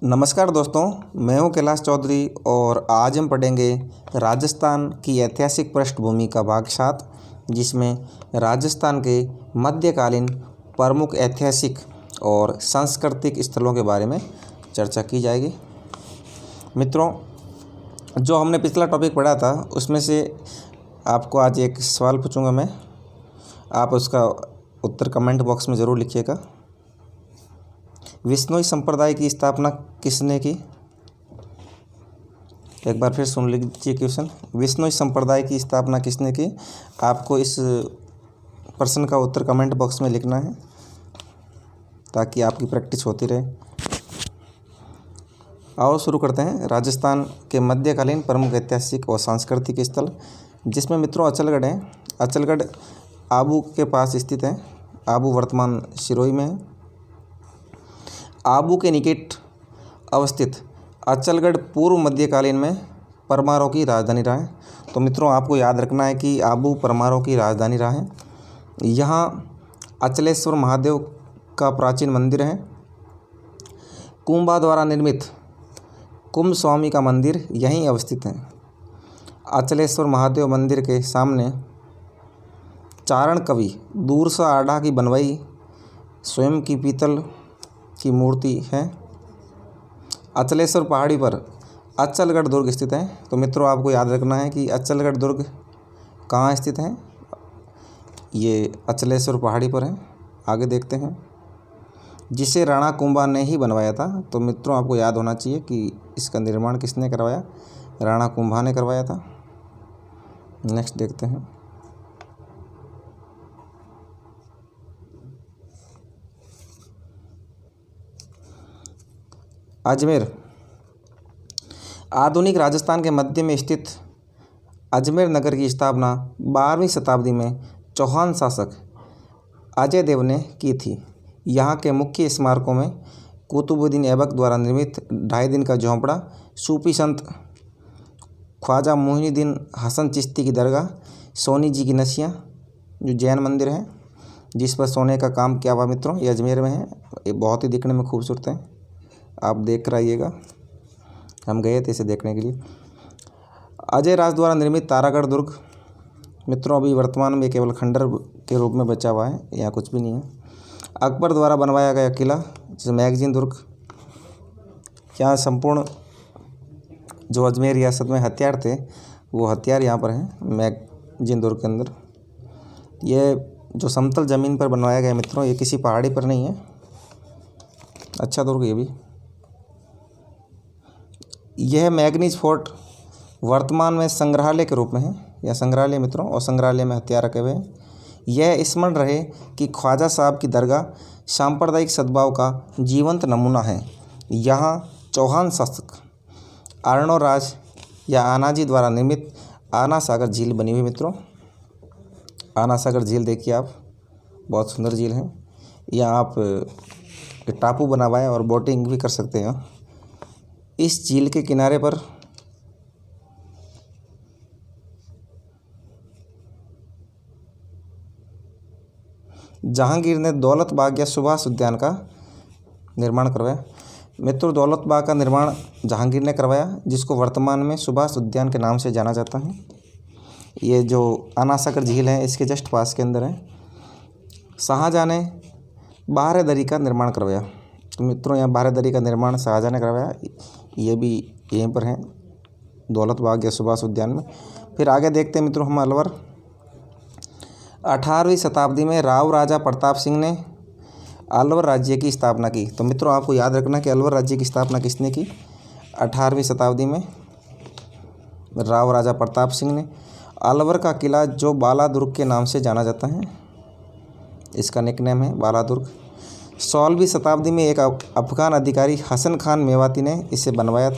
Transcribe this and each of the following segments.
नमस्कार दोस्तों, मैं हूं कैलाश चौधरी और आज हम पढ़ेंगे राजस्थान की ऐतिहासिक पृष्ठभूमि का भाग 7, जिसमें राजस्थान के मध्यकालीन प्रमुख ऐतिहासिक और सांस्कृतिक स्थलों के बारे में चर्चा की जाएगी। मित्रों, जो हमने पिछला टॉपिक पढ़ा था उसमें से आपको आज एक सवाल पूछूंगा मैं, आप उसका उत्तर कमेंट बॉक्स में ज़रूर लिखिएगा। विश्नोई संप्रदाय की स्थापना किसने की? एक बार फिर सुन लीजिए क्वेश्चन, विश्नोई संप्रदाय की स्थापना किसने की? आपको इस प्रश्न का उत्तर कमेंट बॉक्स में लिखना है ताकि आपकी प्रैक्टिस होती रहे। आओ शुरू करते हैं। राजस्थान के मध्यकालीन प्रमुख ऐतिहासिक और सांस्कृतिक स्थल, जिसमें मित्रों अचलगढ़ है। अचलगढ़ आबू के पास स्थित है। आबू वर्तमान सिरोही में है। आबू के निकट अवस्थित अचलगढ़ पूर्व मध्यकालीन में परमारों की राजधानी रहा है। तो मित्रों, आपको याद रखना है कि आबू परमारों की राजधानी रहा है। यहाँ अचलेश्वर महादेव का प्राचीन मंदिर है। कुंभा द्वारा निर्मित कुंभ स्वामी का मंदिर यहीं अवस्थित है। अचलेश्वर महादेव मंदिर के सामने चारण कवि दूरसा आढ़ा की बनवाई स्वयं की पीतल की मूर्ति है। अचलेश्वर पहाड़ी पर अचलगढ़ दुर्ग स्थित है। तो मित्रों, आपको याद रखना है कि अचलगढ़ दुर्ग कहाँ स्थित है। ये अचलेश्वर पहाड़ी पर है। आगे देखते हैं, जिसे राणा कुंभा ने ही बनवाया था। तो मित्रों, आपको याद होना चाहिए कि इसका निर्माण किसने करवाया? राणा कुंभा ने करवाया था। नेक्स्ट देखते हैं। अजमेर। आधुनिक राजस्थान के मध्य में स्थित अजमेर नगर की स्थापना 12वीं शताब्दी में चौहान शासक अजय देव ने की थी। यहाँ के मुख्य स्मारकों में कुतुबुद्दीन ऐबक द्वारा निर्मित 2.5 दिन का झोंपड़ा, सूफी संत ख्वाजा मोहिनुद्दीन हसन चिश्ती की दरगाह, सोनी जी की नसियाँ जो जैन मंदिर है जिस पर सोने का काम किया हुआ मित्रों, ये अजमेर में है। ये बहुत ही दिखने में खूबसूरत है, आप देख कर आइएगा। हम गए थे इसे देखने के लिए। अजय राज द्वारा निर्मित तारागढ़ दुर्ग मित्रों अभी वर्तमान में केवल खंडर के रूप में बचा हुआ है, यहाँ कुछ भी नहीं है। अकबर द्वारा बनवाया गया किला जैसे मैगजीन दुर्ग, यहाँ संपूर्ण जो अजमेर रियासत में हथियार थे वो हथियार यहाँ पर हैं मैगजीन दुर्ग के अंदर। ये जो समतल ज़मीन पर बनवाया गया मित्रों, ये किसी पहाड़ी पर नहीं है। अच्छा दुर्ग ये भी। यह मैगनीज फोर्ट वर्तमान में संग्रहालय के रूप में है। यह संग्रहालय मित्रों, और संग्रहालय में हथियार रखे हुए हैं। यह स्मरण रहे कि ख्वाजा साहब की दरगाह सांप्रदायिक सद्भाव का जीवंत नमूना है। यहाँ चौहान शासक अर्णो राज या आनाजी द्वारा निर्मित आना सागर झील बनी हुई मित्रों। आना सागर झील देखिए आप, बहुत सुंदर झील है। यहाँ आप टापू बना हुआ है और बोटिंग भी कर सकते हैं। इस झील के किनारे पर जहांगीर ने दौलत बाग या सुभाष उद्यान का निर्माण करवाया। मित्रों, दौलत बाग का निर्माण जहांगीर ने करवाया, जिसको वर्तमान में सुभाष उद्यान के नाम से जाना जाता है। ये जो आना सागर झील है इसके जस्ट पास के अंदर है। शाहजहाँ ने बारहदरी का निर्माण करवाया। तो मित्रों, यहाँ बारहदरी का निर्माण शाहजहाँ ने करवाया। ये भी यहीं पर है, दौलत बाग या सुभाष उद्यान में। फिर आगे देखते हैं मित्रों हम अलवर। 18वीं शताब्दी में राव राजा प्रताप सिंह ने अलवर राज्य की स्थापना की। तो मित्रों, आपको याद रखना कि अलवर राज्य की स्थापना किसने की? 18वीं शताब्दी में राव राजा प्रताप सिंह ने। अलवर का किला जो बाला दुर्ग के नाम से जाना जाता है, इसका निकनेम है बाला दुर्ग। 16वीं शताब्दी में एक अफगान अधिकारी हसन खान मेवाती ने इसे बनवाया था।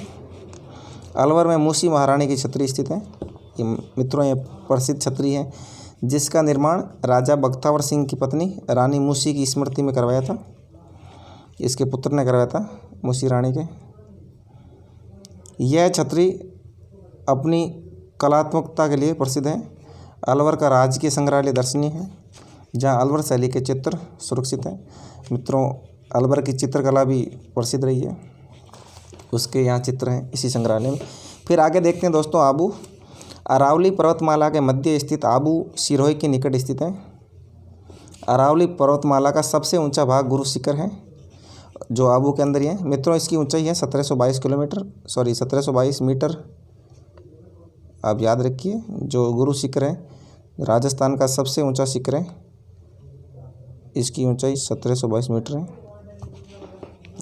अलवर में मूसी महारानी की छतरी स्थित है। ये मित्रों ये प्रसिद्ध छतरी है, जिसका निर्माण राजा बख्तावर सिंह की पत्नी रानी मूसी की स्मृति में करवाया था। इसके पुत्र ने करवाया था, मूसी रानी के। यह छतरी अपनी कलात्मकता के लिए प्रसिद्ध है। अलवर का राजकीय संग्रहालय दर्शनीय है, जहाँ अलवर शैली के चित्र सुरक्षित हैं। मित्रों, अलवर की चित्रकला भी प्रसिद्ध रही है। उसके यहाँ चित्र हैं इसी संग्रहालय में। फिर आगे देखते हैं दोस्तों, आबू अरावली पर्वतमाला के मध्य स्थित आबू सिरोही के निकट स्थित है। अरावली पर्वतमाला का सबसे ऊंचा भाग गुरु शिखर है, जो आबू के अंदर ही है। मित्रों, इसकी ऊंचाई है 1722 मीटर। आप याद रखिए, जो गुरु शिखर है राजस्थान का सबसे ऊंचा शिखर है, इसकी ऊंचाई 1722 मीटर है।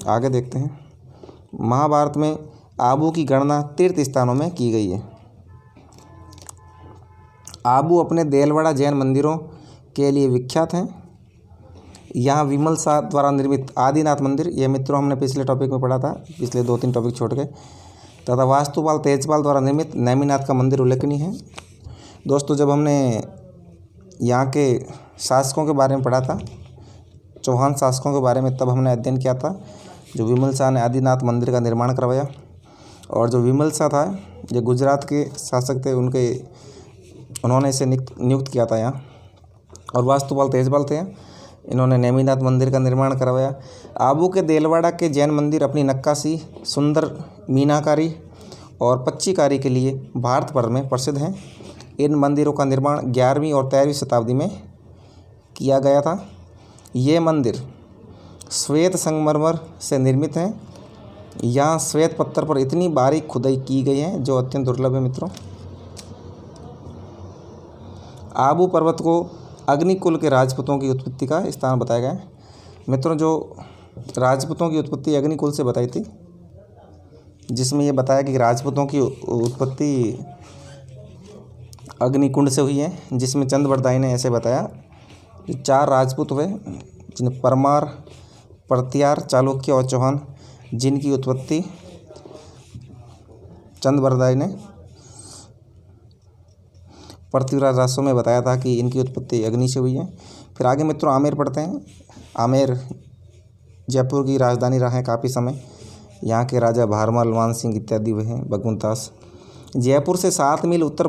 आगे देखते हैं, महाभारत में आबू की गणना तीर्थ स्थानों में की गई है। आबू अपने देलवाड़ा जैन मंदिरों के लिए विख्यात हैं। यहाँ विमल शाह द्वारा निर्मित आदिनाथ मंदिर, यह मित्रों हमने पिछले टॉपिक में पढ़ा था, पिछले 2-3 टॉपिक छोड़ गए, तथा वास्तुपाल तेजपाल द्वारा निर्मित नेमिनाथ का मंदिर उल्लेखनीय है। दोस्तों, जब हमने यहाँ के शासकों के बारे में पढ़ा था, चौहान शासकों के बारे में, तब हमने अध्ययन किया था जो विमल शाह ने आदिनाथ मंदिर का निर्माण करवाया। और जो विमल शाह था, जो गुजरात के शासक थे, उन्होंने इसे नियुक्त किया था यहाँ। और वास्तुपाल तेजपाल थे, इन्होंने नेमिनाथ मंदिर का निर्माण करवाया। आबू के देलवाड़ा के जैन मंदिर अपनी नक्काशी, सुंदर मीनाकारी और पच्चीकारी के लिए भारत भर में प्रसिद्ध हैं। इन मंदिरों का निर्माण 11वीं और 13वीं शताब्दी में किया गया था। ये मंदिर श्वेत संगमरमर से निर्मित हैं। यहाँ श्वेत पत्थर पर इतनी बारीक खुदाई की गई है जो अत्यंत दुर्लभ है। मित्रों, आबू पर्वत को अग्निकुल के राजपूतों की उत्पत्ति का स्थान बताया गया है। मित्रों, जो राजपूतों की उत्पत्ति अग्निकुल से बताई थी, जिसमें ये बताया कि राजपूतों की उत्पत्ति अग्निकुंड से हुई है, जिसमें चंद्रबरदाई ने ऐसे बताया। 4 राजपूत हुए, जिन्हें परमार, प्रत्यार, चालुक्य और चौहान, जिनकी उत्पत्ति चंद्रबरदाई ने पृथ्वीराज रासो में बताया था कि इनकी उत्पत्ति अग्नि से हुई है। फिर आगे मित्रों आमेर पढ़ते हैं। आमेर जयपुर की राजधानी रहा है काफ़ी समय। यहाँ के राजा भारमल, मान सिंह इत्यादि हुए हैं, भगवंतास। जयपुर से 7 मील उत्तर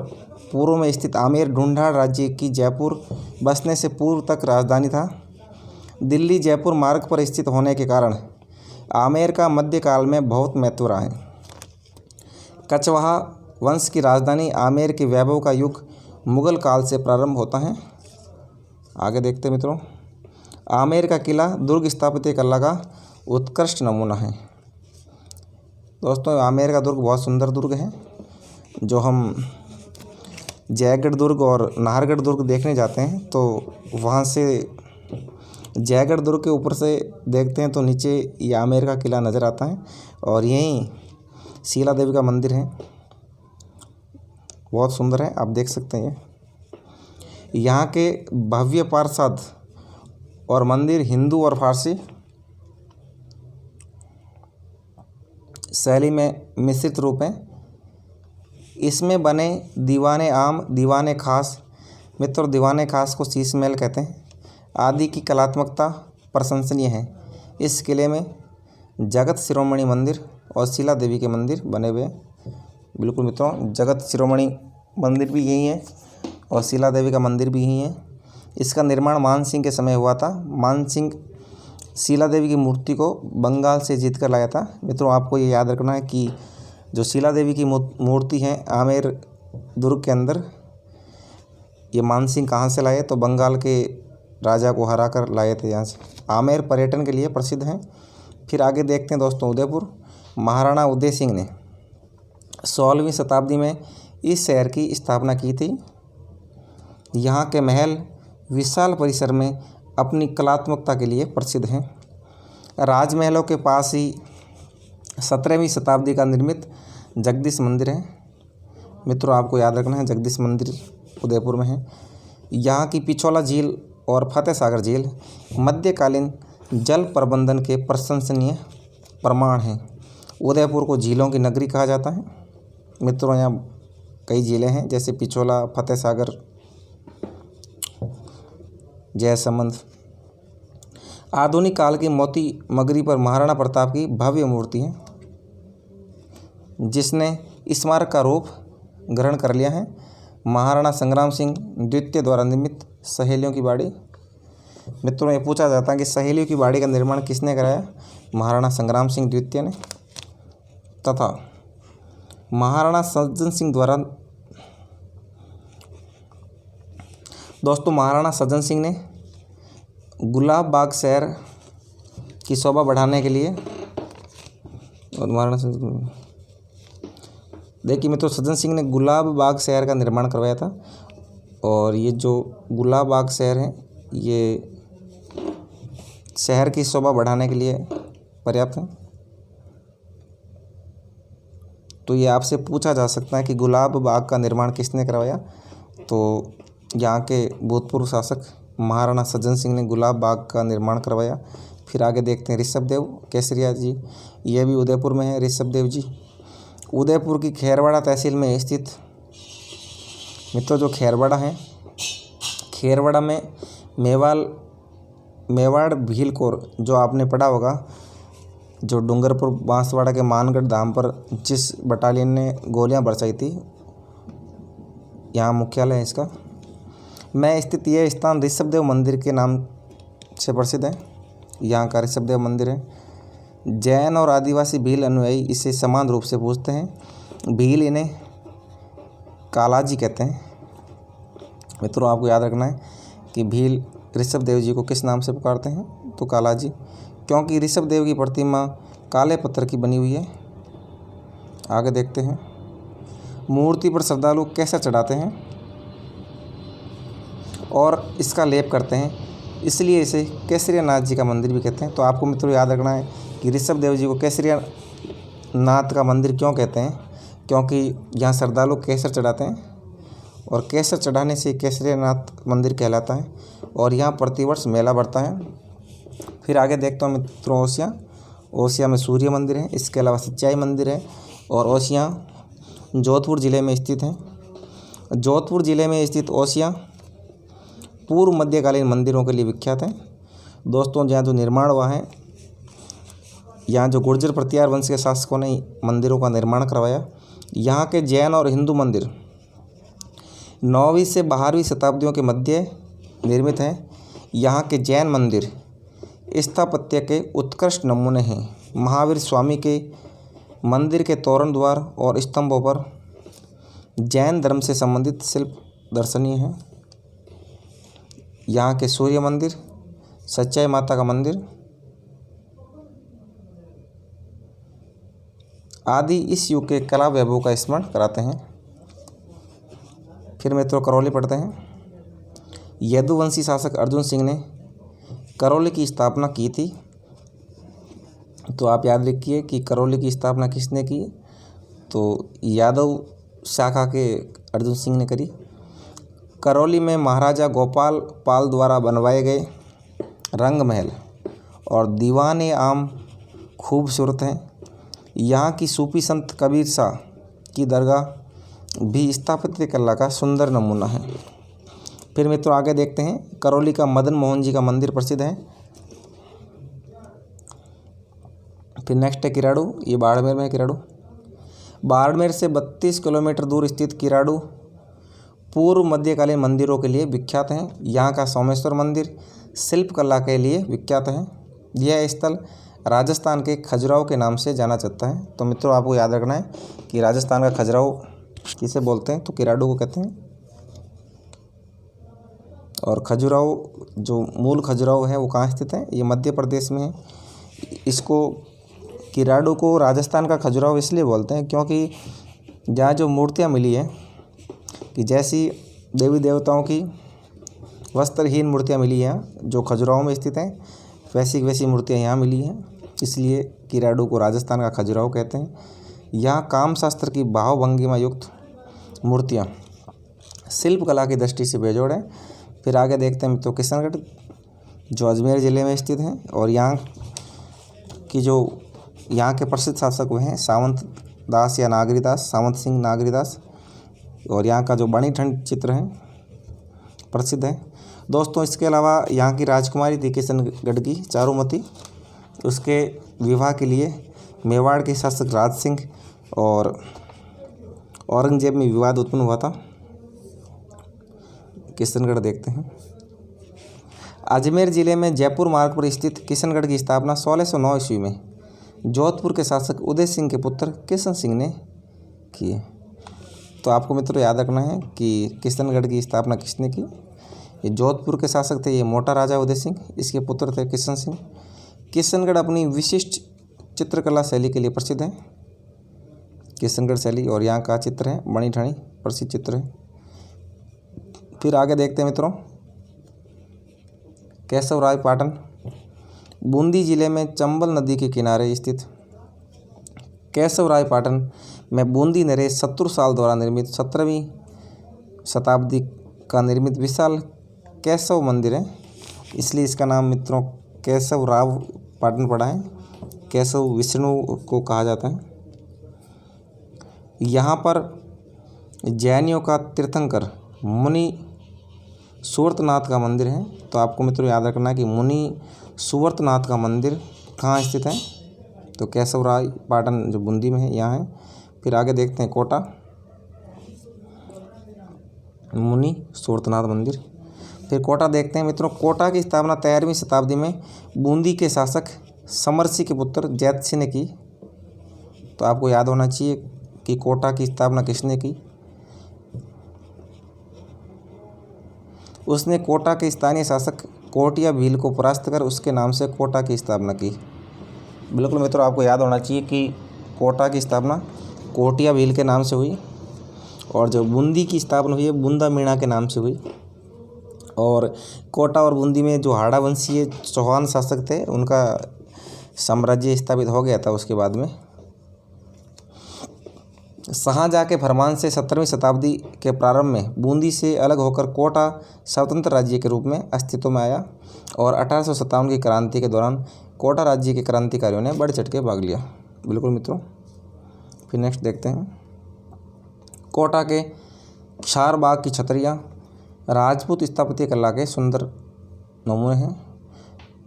पूर्व में स्थित आमेर ढूंढाड़ राज्य की जयपुर बसने से पूर्व तक राजधानी था। दिल्ली जयपुर मार्ग पर स्थित होने के कारण आमेर का मध्यकाल में बहुत महत्व रहा है। कछवाहा वंश की राजधानी आमेर के वैभव का युग मुगल काल से प्रारंभ होता है। आगे देखते हैं मित्रों, आमेर का किला दुर्ग स्थापत्य कला का उत्कृष्ट नमूना है। दोस्तों, आमेर का दुर्ग बहुत सुंदर दुर्ग है। जो हम जयगढ़ दुर्ग और नाहरगढ़ दुर्ग देखने जाते हैं, तो वहाँ से जयगढ़ दुर्ग के ऊपर से देखते हैं तो नीचे ये आमेर का किला नज़र आता है। और यहीं शीला देवी का मंदिर है, बहुत सुंदर है, आप देख सकते हैं। यहाँ के भव्य पार्षद और मंदिर हिंदू और फारसी शैली में मिश्रित रूप हैं। इसमें बने दीवाने आम, दीवाने खास, मित्रों दीवाने खास को शीश महल कहते हैं, आदि की कलात्मकता प्रशंसनीय है। इस किले में जगत शिरोमणि मंदिर और शीला देवी के मंदिर बने हुए हैं। बिल्कुल मित्रों, जगत शिरोमणि मंदिर भी यही है और शीला देवी का मंदिर भी यही है। इसका निर्माण मान सिंह के समय हुआ था। मान सिंह शीला देवी की मूर्ति को बंगाल से जीत कर लाया था। मित्रों, आपको ये याद रखना है कि जो शीला देवी की मूर्ति है आमेर दुर्ग के अंदर, ये मान सिंह कहाँ से लाए, तो बंगाल के राजा को हरा कर लाए थे यहाँ से। आमेर पर्यटन के लिए प्रसिद्ध हैं। फिर आगे देखते हैं दोस्तों, उदयपुर। महाराणा उदय सिंह ने 16वीं शताब्दी में इस शहर की स्थापना की थी। यहाँ के महल विशाल परिसर में अपनी कलात्मकता के लिए प्रसिद्ध हैं। राजमहलों के पास ही 17वीं शताब्दी का निर्मित जगदीश मंदिर है। मित्रों, आपको याद रखना है, जगदीश मंदिर उदयपुर में है। यहाँ की पिछोला झील और फतेह सागर झील मध्यकालीन जल प्रबंधन के प्रशंसनीय प्रमाण हैं। उदयपुर को झीलों की नगरी कहा जाता है। मित्रों, यहाँ कई झीलें हैं, जैसे पिछोला, फतेह सागर, जयसमंद। आधुनिक काल की मोती मगरी पर महाराणा प्रताप की भव्य मूर्ति है, जिसने स्मारक का रूप ग्रहण कर लिया है। महाराणा संग्राम सिंह द्वितीय द्वारा निर्मित सहेलियों की बाड़ी। मित्रों, ये पूछा जाता है कि सहेलियों की बाड़ी का निर्माण किसने कराया? महाराणा संग्राम सिंह द्वितीय ने। तथा महाराणा सज्जन सिंह द्वारा। दोस्तों, महाराणा सज्जन सिंह ने गुलाब बाग शहर की शोभा बढ़ाने के लिए और महाराणा देखिए मित्रों, सज्जन सिंह ने गुलाब बाग शहर का निर्माण करवाया था और ये जो गुलाब बाग शहर है ये शहर की शोभा बढ़ाने के लिए पर्याप्त है। तो ये आपसे पूछा जा सकता है कि गुलाब बाग का निर्माण किसने करवाया। तो यहाँ के भूतपूर्व शासक महाराणा सज्जन सिंह ने गुलाब बाग का निर्माण करवाया। फिर आगे देखते हैं ऋषभदेव केसरिया जी, ये भी उदयपुर में है। ऋषभदेव जी उदयपुर की खेरवाड़ा तहसील में स्थित मित्रों जो खेरवाड़ा है, खेरवाड़ा में मेवाड़ भीलकोर जो आपने पढ़ा होगा, जो डूंगरपुर बांसवाड़ा के मानगढ़ धाम पर जिस बटालियन ने गोलियां बरसाई थी, यहाँ मुख्यालय है इसका। में स्थित यह स्थान ऋषभदेव मंदिर के नाम से प्रसिद्ध है। यहाँ का ऋषभदेव मंदिर है। जैन और आदिवासी भील अनुयायी इसे समान रूप से पूजते हैं। भील इन्हें कालाजी कहते हैं। मित्रों, आपको याद रखना है कि भील ऋषभदेव जी को किस नाम से पुकारते हैं, तो कालाजी, क्योंकि ऋषभदेव की प्रतिमा काले पत्थर की बनी हुई है। आगे देखते हैं, मूर्ति पर श्रद्धालु केसर चढ़ाते हैं और इसका लेप करते हैं, इसलिए इसे केसरिया नाथ जी का मंदिर भी कहते हैं। तो आपको मित्रों याद रखना है कि ऋषभदेव जी को केसरिया नाथ का मंदिर क्यों कहते हैं, क्योंकि यहाँ श्रद्धालु केसर चढ़ाते हैं और केसर चढ़ाने से केसरिया नाथ मंदिर कहलाता है और यहाँ प्रतिवर्ष मेला बढ़ता है। फिर आगे देखता हूँ मित्रों, ओसिया में सूर्य मंदिर है। इसके अलावा सच्चाई मंदिर है और ओसिया जोधपुर ज़िले में स्थित है। जोधपुर ज़िले में स्थित ओसिया पूर्व मध्यकालीन मंदिरों के लिए विख्यात है। दोस्तों, जहाँ जो निर्माण हुआ है, यहाँ जो गुर्जर प्रतिहार वंश के शासकों ने मंदिरों का निर्माण करवाया। यहाँ के जैन और हिंदू मंदिर 9वीं से 12वीं शताब्दियों के मध्य निर्मित हैं। यहाँ के जैन मंदिर स्थापत्य के उत्कृष्ट नमूने हैं। महावीर स्वामी के मंदिर के तोरण द्वार और स्तंभों पर जैन धर्म से संबंधित शिल्प दर्शनीय हैं। यहाँ के सूर्य मंदिर, सच्चाई माता का मंदिर आदि इस युग के कला वैभव का स्मरण कराते हैं। फिर मित्रों करौली पढ़ते हैं। यदुवंशी शासक अर्जुन सिंह ने करौली की स्थापना की थी। तो आप याद रखिए कि करौली की स्थापना किसने की, तो यादव शाखा के अर्जुन सिंह ने करी। करौली में महाराजा गोपाल पाल द्वारा बनवाए गए रंग महल और दीवान आम खूबसूरत हैं। यहाँ की सूफी संत कबीर शाह की दरगाह भी स्थापत्य कला का सुंदर नमूना है। फिर मित्रों आगे देखते हैं, करौली का मदन मोहन जी का मंदिर प्रसिद्ध है। फिर नेक्स्ट है किराड़ू, ये बाड़मेर में है। किराड़ू बाड़मेर से 32 किलोमीटर दूर स्थित किराड़ू पूर्व मध्यकालीन मंदिरों के लिए विख्यात हैं। यहाँ का सोमेश्वर मंदिर शिल्पकला के लिए विख्यात है। यह स्थल राजस्थान के खजुराहो के नाम से जाना जाता है। तो मित्रों आपको याद रखना है कि राजस्थान का खजुराहो किसे बोलते हैं, तो किराड़ू को कहते हैं। और खजुराहो जो मूल खजुराहो है वो कहाँ स्थित है, ये मध्य प्रदेश में है। इसको किराड़ू को राजस्थान का खजुराहो इसलिए बोलते हैं क्योंकि जहाँ जो मूर्तियाँ मिली है कि जैसी देवी देवताओं की वस्त्रहीन मूर्तियाँ मिली हैं जो खजुराहो में स्थित हैं, वैसी मूर्तियाँ यहाँ मिली हैं, इसलिए किराड़ू को राजस्थान का खजुराहो कहते हैं। यहाँ काम शास्त्र की भाव भंगिमा युक्त मूर्तियाँ शिल्पकला की दृष्टि से बेजोड़ हैं। फिर आगे देखते हैं तो किशनगढ़ जो अजमेर ज़िले में स्थित है और यहाँ के प्रसिद्ध शासक हुए हैं सावंत दास या नागरीदास, सावंत सिंह नागरीदास। और यहाँ का जो बणीठंड चित्र है प्रसिद्ध है। दोस्तों इसके अलावा यहाँ की राजकुमारी थी किशनगढ़ की चारुमती, उसके विवाह के लिए मेवाड़ के शासक राज सिंह और औरंगजेब में विवाद उत्पन्न हुआ था। किशनगढ़ देखते हैं। अजमेर ज़िले में जयपुर मार्ग पर स्थित किशनगढ़ की स्थापना 1609 ईस्वी में जोधपुर के शासक उदय सिंह के पुत्र किशन सिंह ने किए। तो आपको मित्रों याद रखना है कि किशनगढ़ की स्थापना किसने की। ये जोधपुर के शासक थे, ये मोटा राजा उदय सिंह, इसके पुत्र थे किशन सिंह। किशनगढ़ अपनी विशिष्ट चित्रकला शैली के लिए प्रसिद्ध है, किशनगढ़ शैली, और यहाँ का चित्र है मणि ठाणी, प्रसिद्ध चित्र है। फिर आगे देखते हैं मित्रों, केशवराय पाटन बूंदी जिले में चंबल नदी के किनारे स्थित केशवराय पाटन में बूंदी नरेश शत्रु साल द्वारा निर्मित 17वीं शताब्दी का निर्मित विशाल केशव मंदिर है, इसलिए इसका नाम मित्रों केशवराव पाटन पड़ा है। केशव विष्णु को कहा जाता है। यहाँ पर जैनियों का तीर्थंकर मुनि सुवर्तनाथ का मंदिर है। तो आपको मित्रों याद रखना है कि मुनि सुवर्तनाथ का मंदिर कहाँ स्थित है, तो केशवराय पाटन जो बूंदी में है यहाँ है। फिर आगे देखते हैं कोटा, मुनि सुवर्तनाथ मंदिर। फिर कोटा देखते हैं मित्रों, कोटा की स्थापना 13वीं शताब्दी में बूंदी के शासक समरसी के पुत्र जैत सिंह ने की। तो आपको याद होना चाहिए कि कोटा की स्थापना किसने की। उसने कोटा के स्थानीय शासक कोटिया भील को परास्त कर उसके नाम से कोटा की स्थापना की। बिल्कुल मित्रों, आपको याद होना चाहिए कि कोटा की स्थापना कोटिया भील के नाम से हुई, और जो बूंदी की स्थापना हुई है बूंदा मीणा के नाम से हुई। और कोटा और बूंदी में जो हाड़ा वंशीय चौहान शासक थे उनका साम्राज्य स्थापित हो गया था उसके बाद में। शाहजहाँ के फरमान से 17वीं शताब्दी के प्रारंभ में बूंदी से अलग होकर कोटा स्वतंत्र राज्य के रूप में अस्तित्व में आया, और 1857 की क्रांति के दौरान कोटा राज्य के क्रांतिकारियों ने बढ़ चढ़ के भाग लिया। बिल्कुल मित्रों, फिर नेक्स्ट देखते हैं, कोटा के क्षारबाग की छतरियाँ राजपूत स्थापत्य कला के सुंदर नमूने हैं।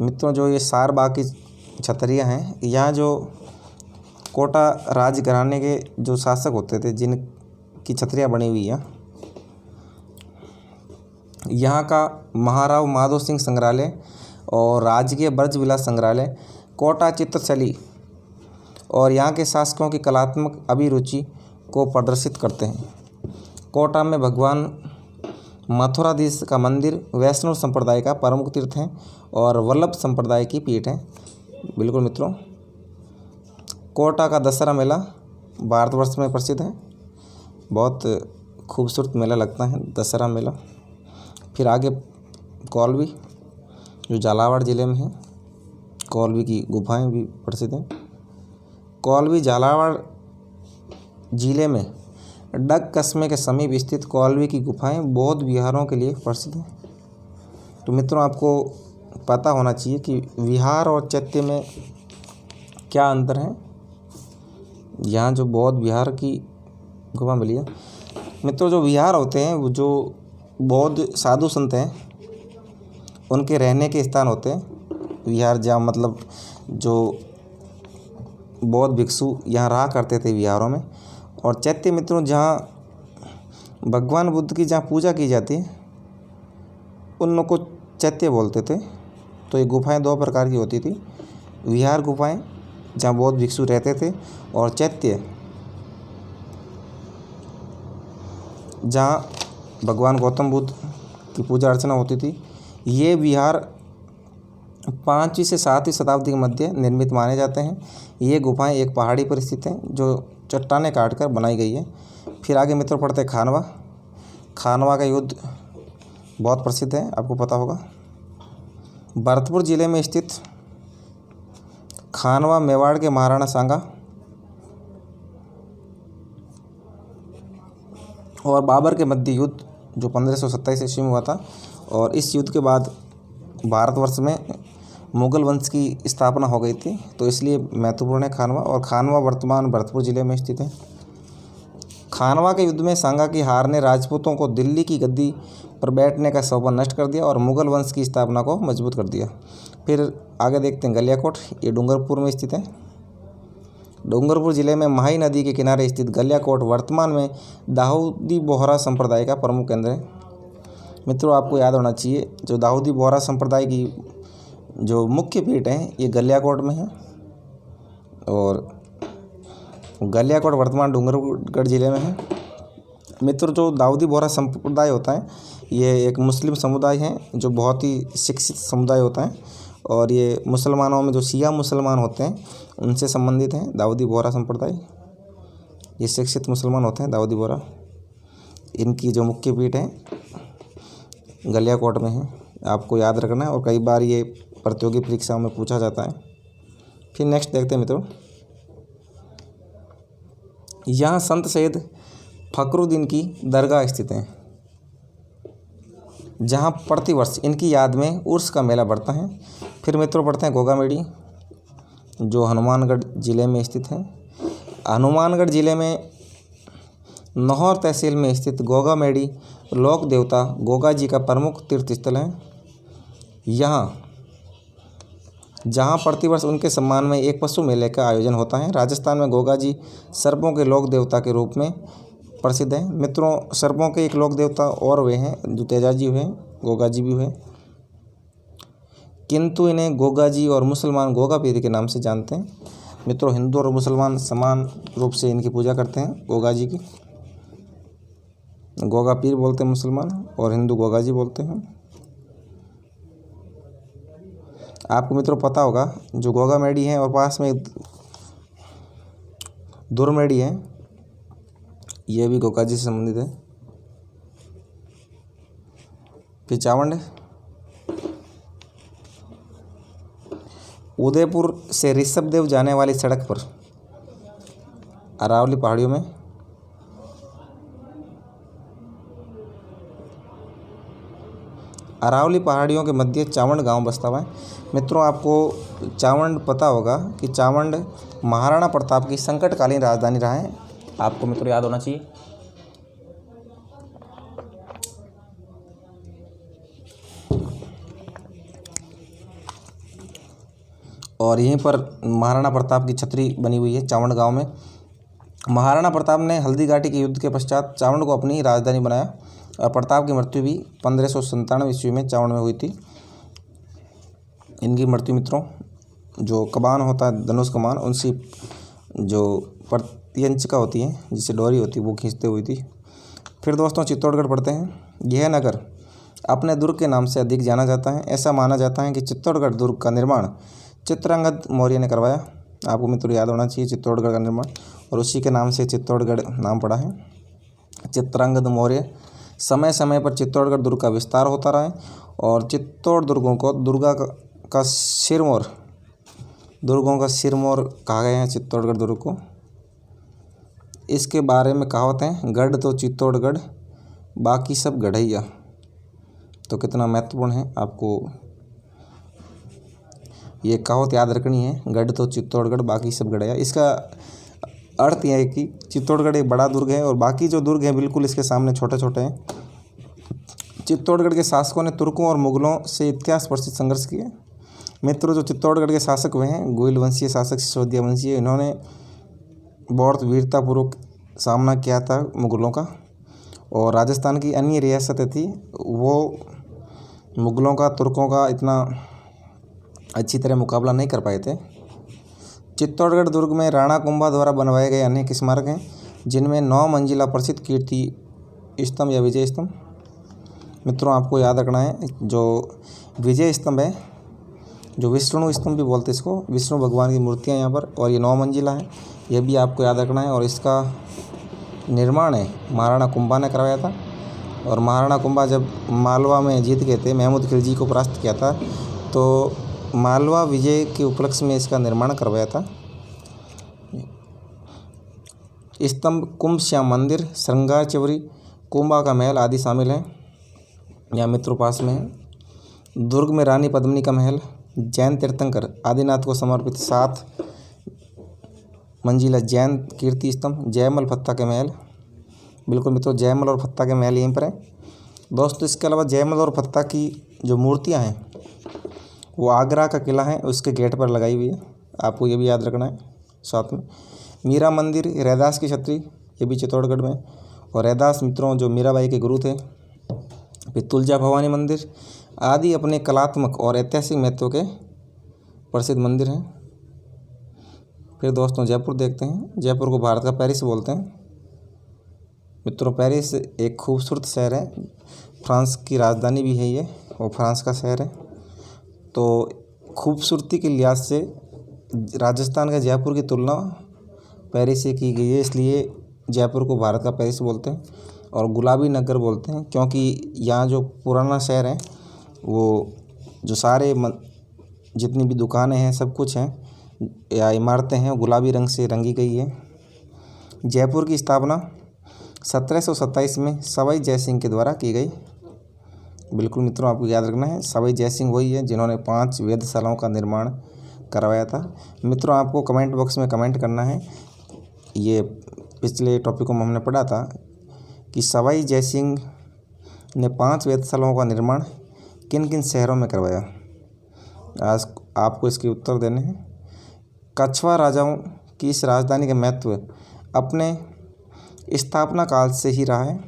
मित्रों, जो ये क्षारबाग की छतरियाँ हैं, यहाँ जो कोटा राज घराने के जो शासक होते थे जिनकी छतरियाँ बनी हुई हैं, यहाँ का महाराव माधो सिंह संग्रहालय और राजकीय ब्रज विलास संग्रहालय कोटा चित्रशैली और यहाँ के शासकों की कलात्मक अभिरुचि को प्रदर्शित करते हैं। कोटा में भगवान मथुराधीश का मंदिर वैष्णव संप्रदाय का प्रमुख तीर्थ है और वल्लभ संप्रदाय की पीठ है। बिल्कुल मित्रों, कोटा का दशहरा मेला भारतवर्ष में प्रसिद्ध है, बहुत खूबसूरत मेला लगता है दशहरा मेला। फिर आगे कौलवी जो झालावाड़ ज़िले में है, कौलवी की गुफाएं भी प्रसिद्ध हैं। कौलवी झालावाड़ ज़िले में डग कस्बे के समीप स्थित कौलवी की गुफाएं बौद्ध विहारों के लिए प्रसिद्ध हैं। तो मित्रों, आपको पता होना चाहिए कि विहार और चैत्य में क्या अंतर है। यहाँ जो बौद्ध विहार की गुफा मिली है मित्रों, जो विहार होते हैं वो जो बौद्ध साधु संत हैं उनके रहने के स्थान होते हैं। विहार जहाँ मतलब जो बौद्ध भिक्षु यहाँ रहा करते थे विहारों में। और चैत्य मित्रों, जहाँ भगवान बुद्ध की जहाँ पूजा की जाती है उन लोग को चैत्य बोलते थे। तो ये गुफाएं दो प्रकार की होती थी, विहार गुफाएं जहाँ बौद्ध भिक्षु रहते थे, और चैत्य जहाँ भगवान गौतम बुद्ध की पूजा अर्चना होती थी। ये विहार 5वीं से 7वीं शताब्दी के मध्य निर्मित माने जाते हैं। ये गुफाएं एक पहाड़ी पर स्थित हैं जो चट्टानें काट कर बनाई गई है। फिर आगे मित्रों पढ़ते हैं खानवा। खानवा का युद्ध बहुत प्रसिद्ध है, आपको पता होगा। भरतपुर जिले में स्थित खानवा मेवाड़ के महाराणा सांगा और बाबर के मध्य युद्ध जो 1527 ईस्वी में हुआ था, और इस युद्ध के बाद भारतवर्ष में मुगल वंश की स्थापना हो गई थी, तो इसलिए महत्वपूर्ण है खानवा। और खानवा वर्तमान भरतपुर जिले में स्थित है। खानवा के युद्ध में सांगा की हार ने राजपूतों को दिल्ली की गद्दी पर बैठने का सौभाग्य नष्ट कर दिया और मुगल वंश की स्थापना को मजबूत कर दिया। फिर आगे देखते हैं गलियाकोट, ये डूंगरपुर में स्थित है। डूंगरपुर जिले में माही नदी के किनारे स्थित गलियाकोट वर्तमान में दाऊदी बोहरा संप्रदाय का प्रमुख केंद्र है। मित्रों, आपको याद होना चाहिए जो दाऊदी बोहरा संप्रदाय की जो मुख्य पीठ है ये गलियाकोट में है। और गलियाकोट वर्तमान डूंगरगढ़ ज़िले में है। मित्र, जो दाऊदी बोहरा संप्रदाय होता है ये एक मुस्लिम समुदाय है जो बहुत ही शिक्षित समुदाय होता है, और ये मुसलमानों में जो शिया मुसलमान होते हैं उनसे संबंधित हैं। दाऊदी बोहरा संप्रदाय ये शिक्षित मुसलमान होते हैं, दाऊदी बोहरा। इनकी जो मुख्य पीठ है गलियाकोट में है, आपको याद रखना है, और कई बार ये प्रतियोगी परीक्षाओं में पूछा जाता है। फिर नेक्स्ट देखते हैं मित्रों, यहाँ संत सैयद फखरुद्दीन की दरगाह स्थित है, जहाँ प्रतिवर्ष इनकी याद में उर्स का मेला बढ़ता है। फिर मित्रों पढ़ते हैं गोगामेड़ी, जो हनुमानगढ़ ज़िले में स्थित है। हनुमानगढ़ ज़िले में नौहर तहसील में स्थित गोगामेड़ी लोक देवता गोगा जी का प्रमुख तीर्थ स्थल है। यहाँ जहाँ प्रतिवर्ष उनके सम्मान में एक पशु मेले का आयोजन होता है। राजस्थान में गोगा जी सर्पों के लोक देवता के रूप में प्रसिद्ध हैं। मित्रों, सर्पों के एक लोक देवता और वे हैं जो तेजा जी हुए, गोगा जी भी हुए, किंतु इन्हें गोगा जी और मुसलमान गोगा पीर के नाम से जानते हैं। मित्रों, हिंदू और मुसलमान समान रूप से इनकी पूजा करते हैं गोगा जी की। गोगा पीर बोलते हैं मुसलमान, और हिंदू गोगा जी बोलते हैं। आपको मित्रों पता होगा जो गोगामेड़ी है और पास में दुर्मेड़ी है, ये भी गोगा जी से संबंधित है। फिर चावंड, उदयपुर से ऋषभदेव जाने वाली सड़क पर अरावली पहाड़ियों में अरावली पहाड़ियों के मध्य चावंड गांव बसता हुआ है। मित्रों, आपको चावंड पता होगा कि चावंड महाराणा प्रताप की संकटकालीन राजधानी रहा है, आपको मित्रों याद होना चाहिए। और यहीं पर महाराणा प्रताप की छतरी बनी हुई है चावंड गांव में। महाराणा प्रताप ने हल्दी घाटी के युद्ध के पश्चात चावंड को अपनी राजधानी बनाया, और प्रताप की मृत्यु भी 1597 ईस्वी में चावंड में हुई थी। इनकी मृत्यु मित्रों, जो कमान होता है धनुष कमान, उनसी जो प्रत्यंचिका होती है जिससे डोरी होती है वो खींचते हुई थी। फिर दोस्तों चित्तौड़गढ़ पढ़ते हैं। यह नगर अपने दुर्ग के नाम से अधिक जाना जाता है। ऐसा माना जाता है कि चित्तौड़गढ़ दुर्ग का निर्माण चित्रंगद मौर्य ने करवाया। आपको मित्रों याद होना चाहिए चित्तौड़गढ़ का निर्माण, और उसी के नाम से चित्तौड़गढ़ नाम पड़ा है, चित्रंगद मौर्य। समय समय पर चित्तौड़गढ़ दुर्ग का विस्तार होता रहा है, और चित्तौड़ दुर्गों का सिरमौर कहा गया है चित्तौड़गढ़ दुर्ग को। इसके बारे में कहावत है, गढ़ तो चित्तौड़गढ़ बाकी सब गढ़ैया। तो कितना महत्वपूर्ण है, आपको ये कहावत याद रखनी है, गढ़ तो चित्तौड़गढ़ बाकी सब गढ़ैया। इसका अर्थ यह है कि चित्तौड़गढ़ एक बड़ा दुर्ग है और बाकी जो दुर्ग हैं बिल्कुल इसके सामने छोटे छोटे हैं। चित्तौड़गढ़ के शासकों ने तुर्कों और मुगलों से इतिहास परिचित संघर्ष किए। मित्रों, जो चित्तौड़गढ़ के शासक हुए हैं गोइल वंशीय शासक सिसोदिया वंशीय, इन्होंने बहुत वीरतापूर्वक सामना किया था मुगलों का, और राजस्थान की अन्य रियासतें थी वो मुगलों का तुर्कों का इतना अच्छी तरह मुकाबला नहीं कर पाए थे। चित्तौड़गढ़ दुर्ग में राणा कुंभा द्वारा बनवाए गए अनेक स्मारक हैं, जिनमें 9 मंजिला प्रसिद्ध कीर्ति स्तंभ या विजय स्तंभ। मित्रों, आपको याद रखना है जो विजय स्तंभ है, जो विष्णु स्तंभ भी बोलते हैं इसको, विष्णु भगवान की मूर्तियाँ यहाँ पर, और ये 9 मंजिला है, यह भी आपको याद रखना है। और इसका निर्माण है महाराणा कुंभा ने करवाया था, और महाराणा कुंभा जब मालवा में जीत गए थे, महमूद खिलजी को परास्त किया था, तो मालवा विजय के उपलक्ष्य में इसका निर्माण करवाया था। स्तंभ कुंभ श्याम मंदिर, श्रृंगार चवरी, कुंभा का महल आदि शामिल हैं। यहाँ मित्रों पास में है। दुर्ग में रानी पद्मिनी का महल, जैन तीर्थंकर आदिनाथ को समर्पित 7 मंजिला जैन कीर्ति स्तंभ, जयमल फत्ता के महल। बिल्कुल मित्रों, जयमल और फत्ता के महल यहीं पर है। दोस्तों, इसके अलावा जयमल और फत्ता की जो मूर्तियाँ हैं वो आगरा का किला है उसके गेट पर लगाई हुई है, आपको ये भी याद रखना है। साथ में मीरा मंदिर, रैदास की छतरी, ये भी चित्तौड़गढ़ में, और रैदास मित्रों जो मीराबाई के गुरु थे। फिर तुलजा भवानी मंदिर आदि अपने कलात्मक और ऐतिहासिक महत्व के प्रसिद्ध मंदिर हैं। फिर दोस्तों जयपुर देखते हैं। जयपुर को भारत का पेरिस बोलते हैं। मित्रों पेरिस एक खूबसूरत शहर है, फ्रांस की राजधानी भी है ये, और फ्रांस का शहर है। तो खूबसूरती के लिहाज से राजस्थान के जयपुर की तुलना पेरिस से की गई है, इसलिए जयपुर को भारत का पेरिस बोलते हैं। और गुलाबी नगर बोलते हैं क्योंकि यहाँ जो पुराना शहर है वो जो सारे जितनी भी दुकानें हैं, सब कुछ हैं या इमारतें हैं, वो गुलाबी रंग से रंगी गई है। जयपुर की स्थापना 1727 में सवाई जयसिंह के द्वारा की गई। बिल्कुल मित्रों, आपको याद रखना है, सवाई जयसिंह वही है जिन्होंने 5 वेधशालाओं का निर्माण करवाया था। मित्रों आपको कमेंट बॉक्स में कमेंट करना है, ये पिछले टॉपिकों में हमने पढ़ा था कि सवाई जयसिंह ने 5 वेधशालाओं का निर्माण किन किन शहरों में करवाया। आज आपको इसके उत्तर देने हैं। कछवा राजाओं की इस राजधानी का महत्व अपने स्थापना काल से ही रहा है।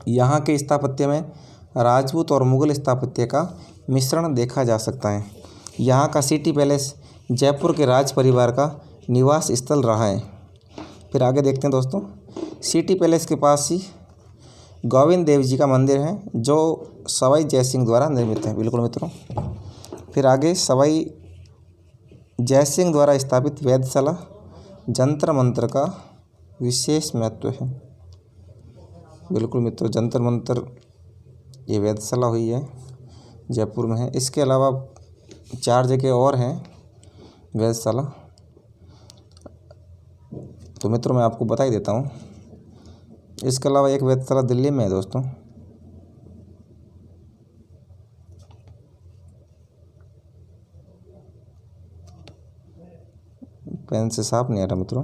यहाँ के स्थापत्य में राजपूत और मुगल स्थापत्य का मिश्रण देखा जा सकता है। यहाँ का सिटी पैलेस जयपुर के राज परिवार का निवास स्थल रहा है। फिर आगे देखते हैं दोस्तों, सिटी पैलेस के पास ही गोविंद देव जी का मंदिर है जो सवाई जयसिंह द्वारा निर्मित है। बिल्कुल मित्रों, फिर आगे सवाई जयसिंह द्वारा स्थापित वेधशाला जंतर मंतर का विशेष महत्व है। बिल्कुल मित्रों, जंतर मंतर ये वेधशाला हुई है, जयपुर में है। इसके अलावा 4 जगह और हैं वेधशाला, तो मित्रों मैं आपको बता ही देता हूँ। इसके अलावा एक वेधशाला दिल्ली में है दोस्तों। पेन से साफ नहीं आ रहा मित्रों।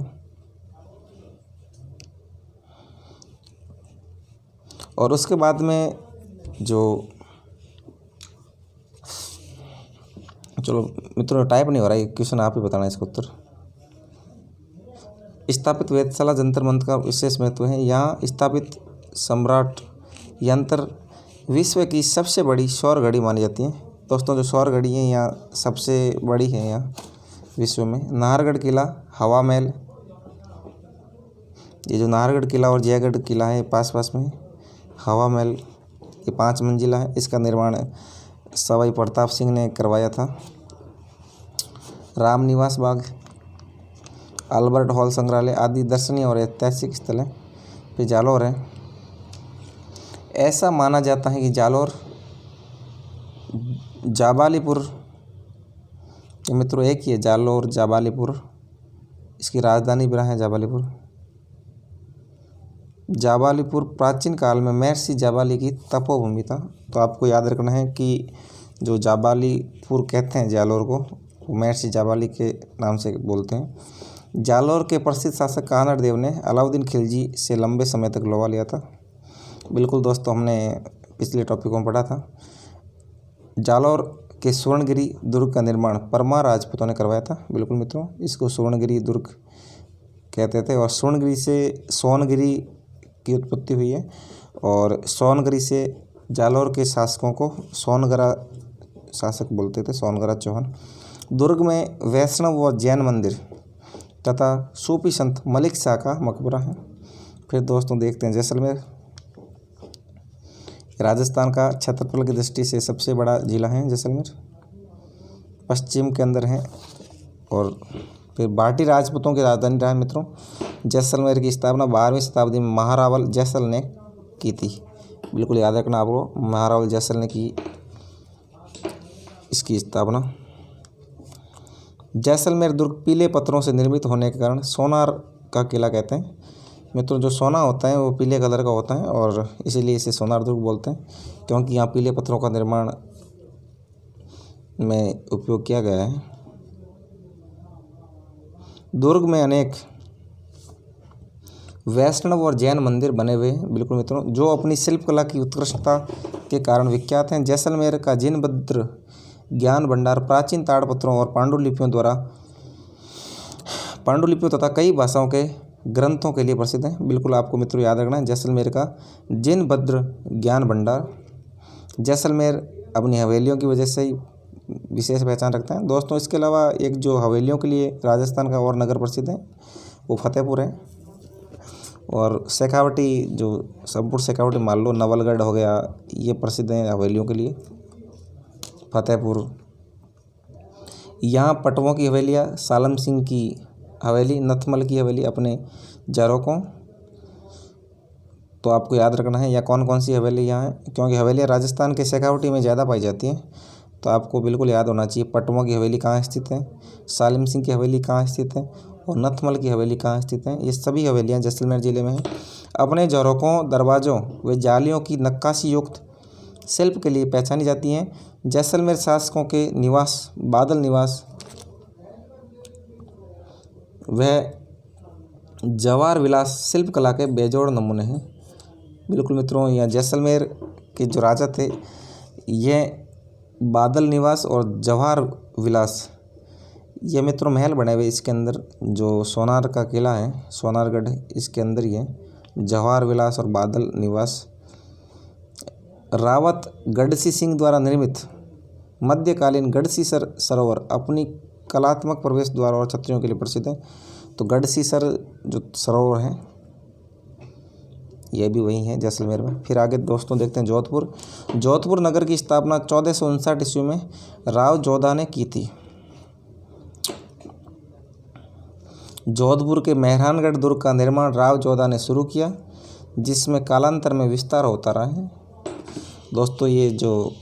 और उसके बाद में जो चलो मित्रों टाइप नहीं हो रहा है क्वेश्चन, आप ही बताना इसका उत्तर। स्थापित वेधशाला जंतर मंतर का विशेष महत्व है। यहाँ स्थापित सम्राट यंत्र विश्व की सबसे बड़ी सौर घड़ी मानी जाती है। दोस्तों जो सौर घड़ी है यहाँ सबसे बड़ी है यहाँ विश्व में। नाहरगढ़ किला, हवा महल, ये जो नाहरगढ़ किला और जयगढ़ किला है पास पास में, हवा महल ये 5 मंजिला है। इसका निर्माण सवाई प्रताप सिंह ने करवाया था। रामनिवास बाग, अल्बर्ट हॉल संग्रहालय आदि दर्शनीय और ऐतिहासिक स्थल हैं। फिर जालौर है। ऐसा माना जाता है कि जालौर जाबालीपुर, ये मित्रों एक ही है, जालौर जाबालीपुर, इसकी राजधानी भी रहा है जाबालीपुर। जाबालीपुर प्राचीन काल में महर्षि जाबाली की तपोभूमि था। तो आपको याद रखना है कि जो जाबालीपुर कहते हैं जालौर को, वो महर्षि जाबाली के नाम से बोलते हैं। जालौर के प्रसिद्ध शासक कानड़ देव ने अलाउद्दीन खिलजी से लंबे समय तक लौटा लिया था। बिल्कुल दोस्तों, हमने पिछले टॉपिक में पढ़ा था। जालौर के स्वर्णगिरी दुर्ग का निर्माण परमार राजपूतों ने करवाया था। बिल्कुल मित्रों, इसको स्वर्णगिरी दुर्ग कहते थे। और स्वर्णगिरी से सोनगिरी की उत्पत्ति हुई है, और सोनगिरी से जालौर के शासकों को सोनगरा शासक बोलते थे, सोनगरा चौहान। दुर्ग में वैष्णव व जैन मंदिर तथा सूफी संत मलिक शाह का मकबरा है। फिर दोस्तों देखते हैं जैसलमेर। राजस्थान का क्षेत्रफल की दृष्टि से सबसे बड़ा जिला है जैसलमेर, पश्चिम के अंदर है। और फिर बाटी राजपूतों की राजधानी रहा है मित्रों। जैसलमेर की स्थापना 12वीं शताब्दी में महारावल जैसल ने की थी। बिल्कुल याद रखना आपको, महारावल जैसल ने की इसकी स्थापना। जैसलमेर दुर्ग पीले पत्थरों से निर्मित होने के कारण सोनार का किला कहते हैं। मित्रों जो सोना होता है वो पीले कलर का होता है, और इसीलिए इसे सोनार दुर्ग बोलते हैं, क्योंकि यहाँ पीले पत्थरों का निर्माण में उपयोग किया गया है। दुर्ग में अनेक वैष्णव और जैन मंदिर बने हुए हैं। बिल्कुल मित्रों, जो अपनी शिल्पकला की उत्कृष्टता के कारण विख्यात हैं। जैसलमेर का जिनबद्र ज्ञान भंडार प्राचीन ताड़पत्रों और पांडुलिपियों तथा कई भाषाओं के ग्रंथों के लिए प्रसिद्ध है। बिल्कुल आपको मित्रों याद रखना है, जैसलमेर का जिनबद्र ज्ञान भंडार। जैसलमेर अपनी हवेलियों की वजह से ही विशेष पहचान रखता है। दोस्तों इसके अलावा एक जो हवेलियों के लिए राजस्थान का और नगर प्रसिद्ध है वो फतेहपुर है। और शेखावटी, जो संपूर्ण शेखावटी मान लो, नवलगढ़ हो गया, ये प्रसिद्ध हैं हवेलियों के लिए। फतेहपुर, यहाँ पटवों की हवेलियाँ, सालम सिंह की हवेली, नथमल की हवेली अपने जारों, तो आपको याद रखना है या कौन कौन सी हवेली यहाँ है, क्योंकि हवेलियाँ राजस्थान के शेखावटी में ज़्यादा पाई जाती हैं, तो आपको बिल्कुल याद होना चाहिए पटवों की हवेली कहाँ स्थित है, सालिम सिंह की हवेली कहाँ स्थित है और नथमल की हवेली कहाँ स्थित है। ये सभी हवेलियाँ जैसलमेर ज़िले में हैं। अपने झरोकों, दरवाज़ों व जालियों की नक्काशी युक्त शिल्प के लिए पहचानी जाती हैं। जैसलमेर शासकों के निवास बादल निवास वह जवाहर विलास शिल्प कला के बेजोड़ नमूने हैं। बिल्कुल मित्रों, यह जैसलमेर के जो राजा थे, यह बादल निवास और जवाहर विलास, ये मित्रों महल बने हुए इसके अंदर, जो सोनार का किला है सोनारगढ़, इसके अंदर ही है जवाहर विलास और बादल निवास। रावत गढ़सी सिंह द्वारा निर्मित मध्यकालीन गढ़सी सरोवर अपनी कलात्मक प्रवेश द्वार और छतरियों के लिए प्रसिद्ध है। तो गढ़सी जो सरोवर है यह भी वही है जैसलमेर में। फिर आगे दोस्तों देखते हैं जोधपुर। जोधपुर नगर की स्थापना 1459 ईस्वी में राव जोधा ने की थी। जोधपुर के मेहरानगढ़ दुर्ग का निर्माण राव जोधा ने शुरू किया, जिसमें कालांतर में विस्तार होता रहा है। दोस्तों ये जो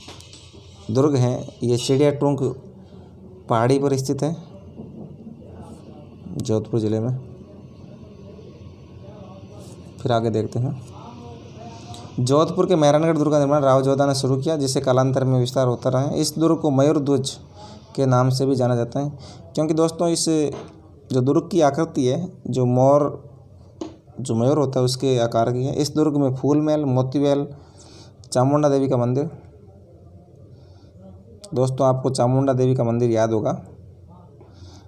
दुर्ग है ये चिड़िया टूंक पहाड़ी पर स्थित है जोधपुर ज़िले में। फिर आगे देखते हैं, जोधपुर के मेहरानगढ़ दुर्ग का निर्माण राव जोधा ने शुरू किया, जिससे कालांतर में विस्तार होता रहा है। इस दुर्ग को मयूर ध्वज के नाम से भी जाना जाता है, क्योंकि दोस्तों इस जो दुर्ग की आकृति है, जो मयूर होता है उसके आकार की है। इस दुर्ग में फूल महल, मोती महल, चामुंडा देवी का मंदिर, दोस्तों आपको चामुंडा देवी का मंदिर याद होगा,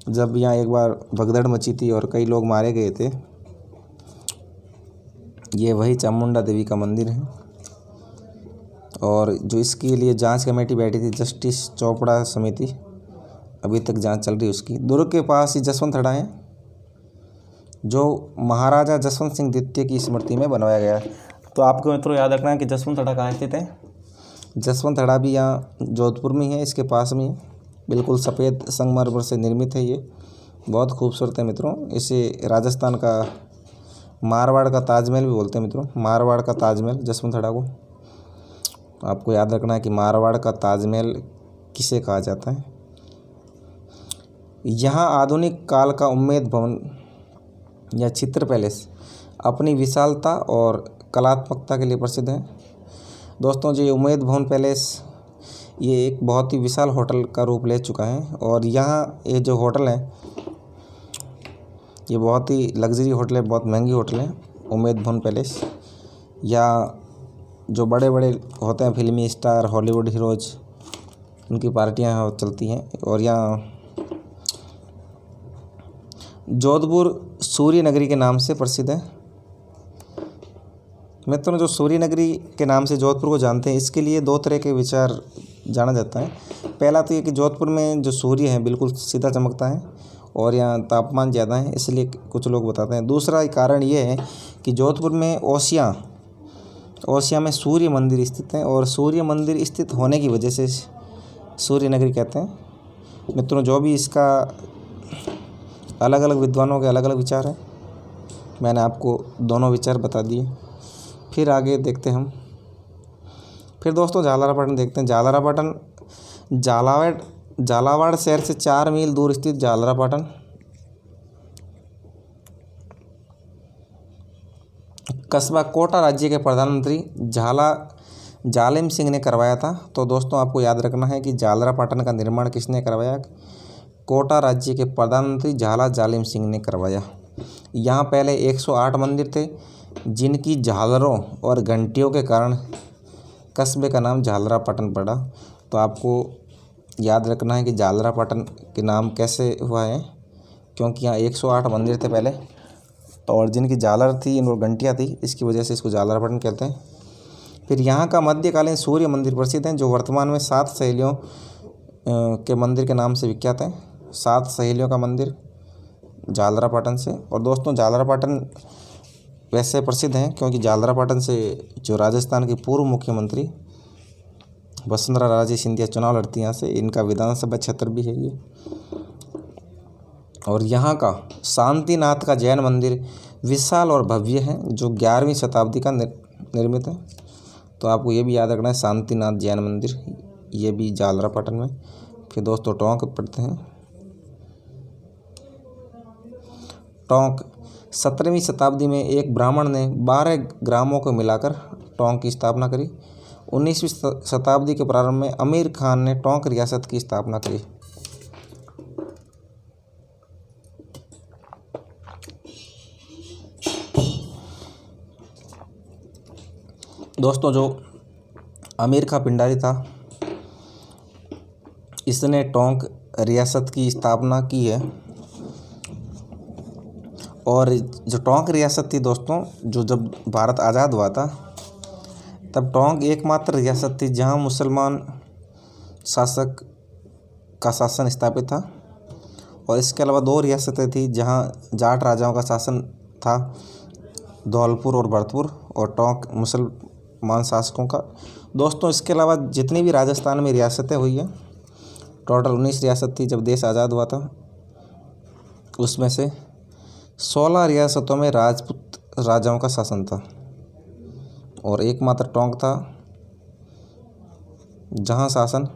जब यहाँ एक बार भगदड़ मची थी और कई लोग मारे गए थे, ये वही चामुंडा देवी का मंदिर है। और जो इसके लिए जांच कमेटी बैठी थी, जस्टिस चोपड़ा समिति, अभी तक जांच चल रही है उसकी। दुर्ग के पास ही जसवंत थड़ा है, जो महाराजा जसवंत सिंह द्वितीय की स्मृति में बनवाया गया है। तो आपको मित्रों याद रखना है कि जसवंत थड़ा कहाँ स्थित है। जसवंत थड़ा भी यहाँ जोधपुर में है, इसके पास में है। बिल्कुल सफ़ेद संगमरमर से निर्मित है, ये बहुत खूबसूरत है मित्रों। इसे राजस्थान का मारवाड़ का ताजमहल भी बोलते हैं मित्रों, मारवाड़ का ताजमहल जसवंत थड़ा को। आपको याद रखना है कि मारवाड़ का ताजमहल किसे कहा जाता है। यहाँ आधुनिक काल का उम्मेद भवन या चित्र पैलेस अपनी विशालता और कलात्मकता के लिए प्रसिद्ध है। दोस्तों जो उम्मेद भवन पैलेस, ये एक बहुत ही विशाल होटल का रूप ले चुका है। और यहाँ ये जो होटल है ये बहुत ही लग्जरी होटल है, बहुत महंगी होटल है उम्मेद भवन पैलेस। या जो बड़े बड़े होते हैं फिल्मी स्टार, हॉलीवुड हीरोज, उनकी पार्टियाँ यहाँ चलती हैं। और यहाँ जोधपुर सूर्य नगरी के नाम से प्रसिद्ध है मित्रों। जो सूर्य नगरी के नाम से जोधपुर को जानते हैं, इसके लिए दो तरह के विचार जाना जाता है। पहला तो ये कि जोधपुर में जो सूर्य है बिल्कुल सीधा चमकता है और यहाँ तापमान ज़्यादा है, इसलिए कुछ लोग बताते हैं। दूसरा कारण ये है कि जोधपुर में ओसिया में सूर्य मंदिर स्थित है, और सूर्य मंदिर स्थित होने की वजह से सूर्य नगरी कहते हैं मित्रों। जो भी इसका अलग अलग विद्वानों के अलग अलग विचार हैं, मैंने आपको दोनों विचार बता दिए। फिर आगे देखते हैं हम। फिर दोस्तों झालरापाटन देखते हैं। झालरापाटन झालावाड़ शहर से 4 मील दूर स्थित झालरापाटन कस्बा कोटा राज्य के प्रधानमंत्री जालिम सिंह ने करवाया था। तो दोस्तों आपको याद रखना है कि झालरापाटन का निर्माण किसने करवाया। कोटा राज्य के प्रधानमंत्री जालिम सिंह ने करवाया। यहाँ पहले 108 मंदिर थे, जिनकी झालरों और घंटियों के कारण कस्बे का नाम झालरापाटन पड़ा। तो आपको याद रखना है कि झालरापाटन के नाम कैसे हुआ है, क्योंकि यहाँ 108 मंदिर थे पहले, तो और जिनकी झालर थी और घंटियाँ थी, इसकी वजह से इसको झालरापाटन कहते हैं। फिर यहाँ का मध्यकालीन सूर्य मंदिर प्रसिद्ध है, जो वर्तमान में 7 शैलियों के मंदिर के नाम से विख्यात है। 7 सहेलियों का मंदिर जालरापाटन से। और दोस्तों जालरापाटन वैसे प्रसिद्ध हैं क्योंकि जालरापाटन से जो राजस्थान की पूर्व मुख्यमंत्री वसुंधरा राजे सिंधिया चुनाव लड़ती हैं यहाँ से, इनका विधानसभा क्षेत्र भी है ये। और यहाँ का शांतिनाथ का जैन मंदिर विशाल और भव्य है जो 11वीं शताब्दी का निर्मित है। तो आपको ये भी याद रखना है, शांतिनाथ जैन मंदिर, ये भी जालरापाटन में। फिर दोस्तों टोंक पढ़ते हैं। टोंक 17वीं शताब्दी में एक ब्राह्मण ने 12 ग्रामों को मिलाकर टोंक की स्थापना करी। 19वीं शताब्दी के प्रारंभ में अमीर खान ने टोंक रियासत की स्थापना करी। दोस्तों जो अमीर खां पिंडारी था, इसने टोंक रियासत की स्थापना की है। और जो टोंक रियासत थी दोस्तों, जो जब भारत आज़ाद हुआ था तब टोंक एकमात्र रियासत थी जहां मुसलमान शासक का शासन स्थापित था। और इसके अलावा 2 रियासतें थी जहां जाट राजाओं का शासन था, धौलपुर और भरतपुर, और टोंक मुसलमान शासकों का। दोस्तों इसके अलावा जितनी भी राजस्थान में रियासतें हुई हैं, टोटल 19 रियासत थी जब देश आज़ाद हुआ था। उसमें से 16 रियासतों में राजपूत राजाओं का शासन था और एकमात्र टोंक था जहां शासन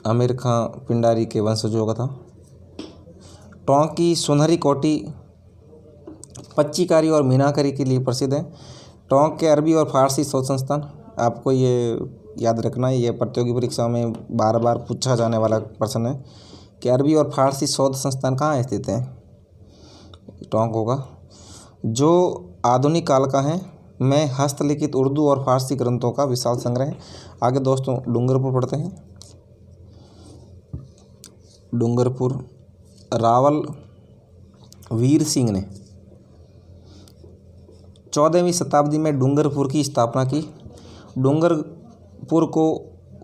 अमीर खां पिंडारी के वंशजों का था। टोंक की सुनहरी कोटी पच्चीकारी और मीनाकारी के लिए प्रसिद्ध है। टोंक के अरबी और फारसी शोध संस्थान, आपको ये याद रखना है, ये प्रतियोगी परीक्षा में बार बार पूछा जाने वाला प्रश्न है कि अरबी और फारसी शोध संस्थान कहाँ स्थित है। टोंक होगा। जो आधुनिक काल का है में हस्तलिखित उर्दू और फारसी ग्रंथों का विशाल संग्रह है। आगे दोस्तों डूंगरपुर पढ़ते हैं। डूंगरपुर रावल वीर सिंह ने 14वीं शताब्दी में डूंगरपुर की स्थापना की। डूंगरपुर को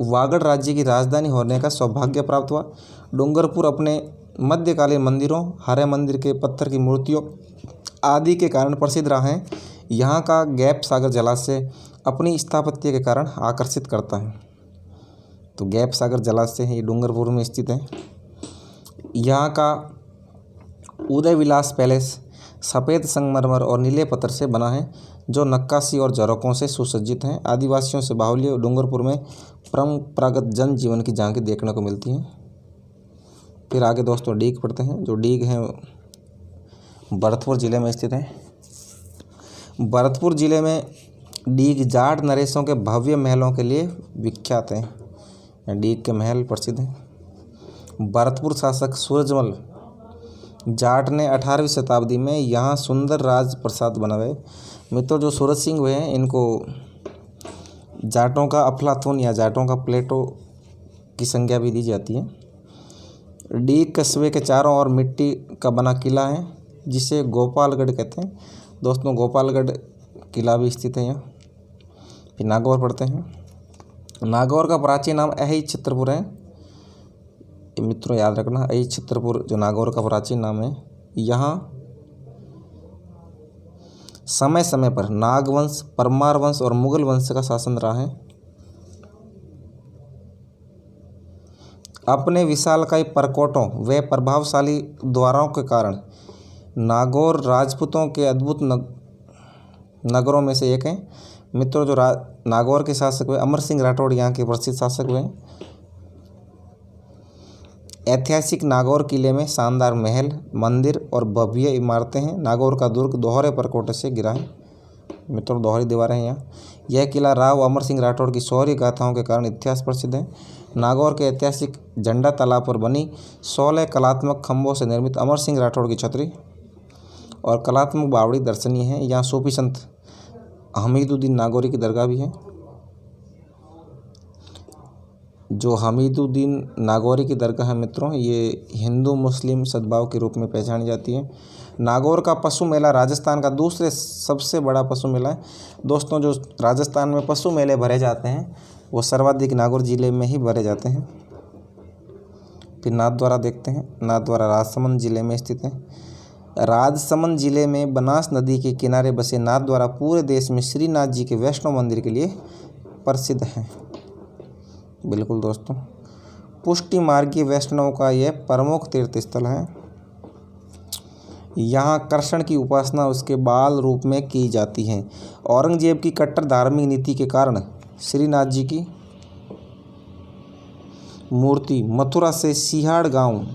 वागड़ राज्य की राजधानी होने का सौभाग्य प्राप्त हुआ। डूंगरपुर अपने मध्यकालीन मंदिरों, हरे मंदिर के पत्थर की मूर्तियों आदि के कारण प्रसिद्ध रहा है। यहाँ का गैप सागर जलाशय अपनी स्थापत्य के कारण आकर्षित करता है। तो गैप सागर जलाशय ये डूंगरपुर में स्थित है। यहाँ का उदय विलास पैलेस सफ़ेद संगमरमर और नीले पत्थर से बना है जो नक्काशी और झरोकों से सुसज्जित हैं। आदिवासियों से बाहुल्य डूंगरपुर में परंपरागत जनजीवन की झांकी देखने को मिलती है। फिर आगे दोस्तों डीग पढ़ते हैं। जो डीग है भरतपुर ज़िले में स्थित है। भरतपुर ज़िले में डीग जाट नरेशों के भव्य महलों के लिए विख्यात है। डीग के महल प्रसिद्ध हैं। भरतपुर शासक सूरजमल जाट ने 18वीं शताब्दी में यहाँ सुंदर राज प्रसाद बनवाए। मित्रों जो सूरज सिंह हुए हैं, इनको जाटों का अफलातून या जाटों का प्लेटो की संज्ञा भी दी जाती है। डीग कस्बे के चारों ओर मिट्टी का बना किला है जिसे गोपालगढ़ कहते हैं। दोस्तों गोपालगढ़ किला भी स्थित है यहाँ। फिर नागौर पढ़ते हैं। नागौर का प्राचीन नाम अहिर छत्रपुर है। मित्रों याद रखना, अहिर छत्रपुर जो नागौर का प्राचीन नाम है। यहाँ समय समय पर नागवंश, परमार वंश और मुगल वंश का शासन रहा है। अपने विशालकाय परकोटों व प्रभावशाली द्वारों के कारण नागौर राजपूतों के अद्भुत नगरों में से एक है। मित्रों जो नागौर के शासक हुए अमर सिंह राठौड़ यहाँ के प्रसिद्ध शासक हुए। ऐतिहासिक नागौर किले में शानदार महल, मंदिर और भव्य इमारतें हैं। नागौर का दुर्ग दोहरे परकोटे से घिरा है। मित्रों दोहरी दीवारें हैं यहाँ। यह किला राव अमर सिंह राठौड़ की शौर्य गाथाओं के कारण इतिहास प्रसिद्ध है। नागौर के ऐतिहासिक झंडा तालाब पर बनी 16 कलात्मक खंभों से निर्मित अमर सिंह राठौड़ की छतरी और कलात्मक बावड़ी दर्शनीय है। यहाँ सूफी संत हमीदुद्दीन नागौरी की दरगाह भी है। जो हमीदुद्दीन नागौरी की दरगाह है मित्रों, ये हिंदू मुस्लिम सद्भाव के रूप में पहचानी जाती है। नागौर का पशु मेला राजस्थान का दूसरे सबसे बड़ा पशु मेला है। दोस्तों जो राजस्थान में पशु मेले भरे जाते हैं वो सर्वाधिक नागौर जिले में ही भरे जाते हैं। फिर नाथद्वारा देखते हैं। नाथद्वारा राजसमंद जिले में स्थित है। राजसमंद जिले में बनास नदी के किनारे बसे नाथद्वारा पूरे देश में श्रीनाथ जी के वैष्णव मंदिर के लिए प्रसिद्ध हैं। बिल्कुल दोस्तों, पुष्टि मार्गीय वैष्णव का यह प्रमुख तीर्थ स्थल है। यहाँ कृष्ण की उपासना उसके बाल रूप में की जाती है। औरंगजेब की कट्टर धार्मिक नीति के कारण श्रीनाथ जी की मूर्ति मथुरा से सिहाड़ गांव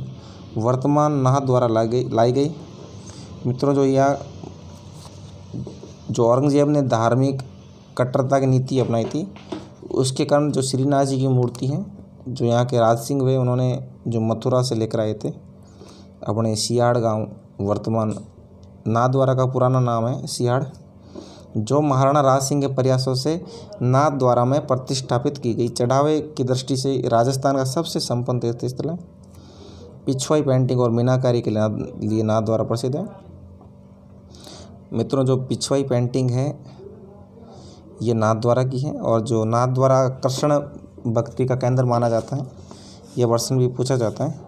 वर्तमान नाथद्वारा लाई गई। मित्रों, जो औरंगजेब ने धार्मिक कट्टरता की नीति अपनाई थी, उसके कारण जो श्रीनाथ जी की मूर्ति है, जो यहाँ के राज सिंह हुए, उन्होंने जो मथुरा से लेकर आए थे अपने सिहाड़ गांव, वर्तमान नाथद्वारा का पुराना नाम है सिहाड़, जो महाराणा राज सिंह के प्रयासों से नाथद्वारा में प्रतिष्ठापित की गई। चढ़ावे की दृष्टि से राजस्थान का सबसे संपन्न तीर्थ स्थल है। पिछवाई पेंटिंग और मीनाकारी के लिए नाथद्वारा प्रसिद्ध है। मित्रों, जो पिछवाई पेंटिंग है ये नाथद्वारा की है, और जो नाथद्वारा कृष्ण भक्ति का केंद्र माना जाता है, यह प्रश्न भी पूछा जाता है।